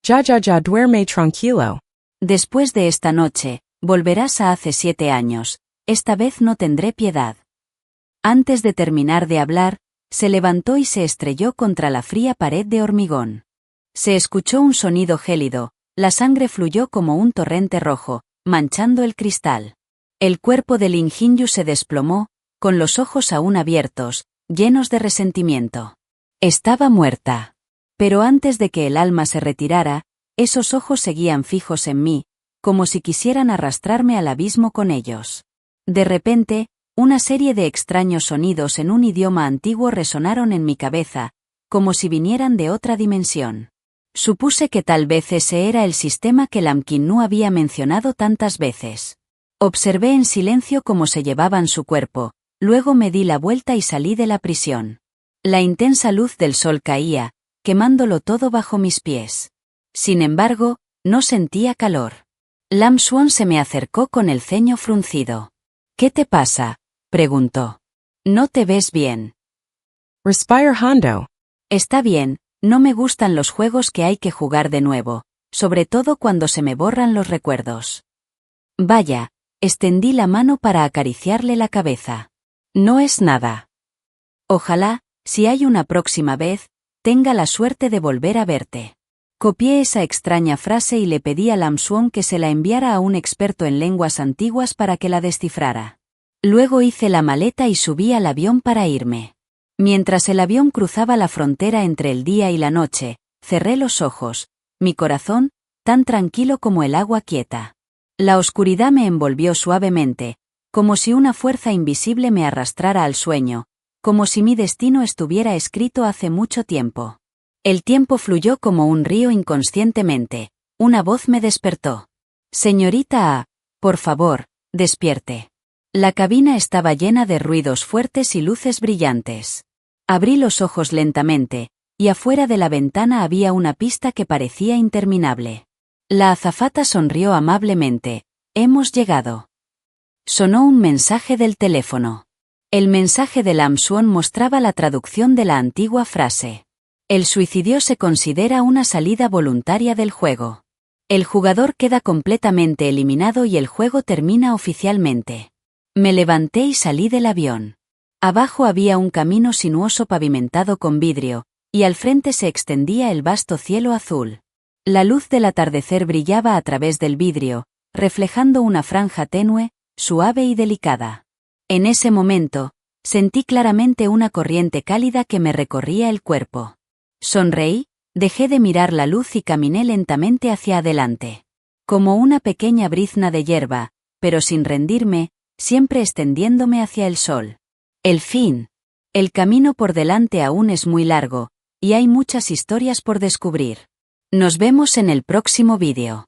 Ya duerme tranquilo. Después de esta noche, volverás a hace 7 años, esta vez no tendré piedad. Antes de terminar de hablar, se levantó y se estrelló contra la fría pared de hormigón. Se escuchó un sonido gélido, la sangre fluyó como un torrente rojo, manchando el cristal. El cuerpo de Lin Jinyu se desplomó, con los ojos aún abiertos, llenos de resentimiento. Estaba muerta. Pero antes de que el alma se retirara, esos ojos seguían fijos en mí, como si quisieran arrastrarme al abismo con ellos. De repente, una serie de extraños sonidos en un idioma antiguo resonaron en mi cabeza, como si vinieran de otra dimensión. Supuse que tal vez ese era el sistema que Lam Qinnu había mencionado tantas veces. Observé en silencio cómo se llevaban su cuerpo, luego me di la vuelta y salí de la prisión. La intensa luz del sol caía, quemándolo todo bajo mis pies. Sin embargo, no sentía calor. Lam Xuan se me acercó con el ceño fruncido. ¿Qué te pasa?, preguntó. No te ves bien. Respire Hondo. Está bien, no me gustan los juegos que hay que jugar de nuevo, sobre todo cuando se me borran los recuerdos. Vaya, extendí la mano para acariciarle la cabeza. No es nada. Ojalá, si hay una próxima vez, tenga la suerte de volver a verte. Copié esa extraña frase y le pedí a Lam Xuan que se la enviara a un experto en lenguas antiguas para que la descifrara. Luego hice la maleta y subí al avión para irme. Mientras el avión cruzaba la frontera entre el día y la noche, cerré los ojos, mi corazón, tan tranquilo como el agua quieta. La oscuridad me envolvió suavemente, como si una fuerza invisible me arrastrara al sueño, como si mi destino estuviera escrito hace mucho tiempo. El tiempo fluyó como un río inconscientemente. Una voz me despertó. Señorita A, por favor, despierte. La cabina estaba llena de ruidos fuertes y luces brillantes. Abrí los ojos lentamente, y afuera de la ventana había una pista que parecía interminable. La azafata sonrió amablemente. Hemos llegado. Sonó un mensaje del teléfono. El mensaje de Lam Xuan mostraba la traducción de la antigua frase. El suicidio se considera una salida voluntaria del juego. El jugador queda completamente eliminado y el juego termina oficialmente. Me levanté y salí del avión. Abajo había un camino sinuoso pavimentado con vidrio, y al frente se extendía el vasto cielo azul. La luz del atardecer brillaba a través del vidrio, reflejando una franja tenue, suave y delicada. En ese momento, sentí claramente una corriente cálida que me recorría el cuerpo. Sonreí, dejé de mirar la luz y caminé lentamente hacia adelante. Como una pequeña brizna de hierba, pero sin rendirme, siempre extendiéndome hacia el sol. El fin. El camino por delante aún es muy largo, y hay muchas historias por descubrir. Nos vemos en el próximo vídeo.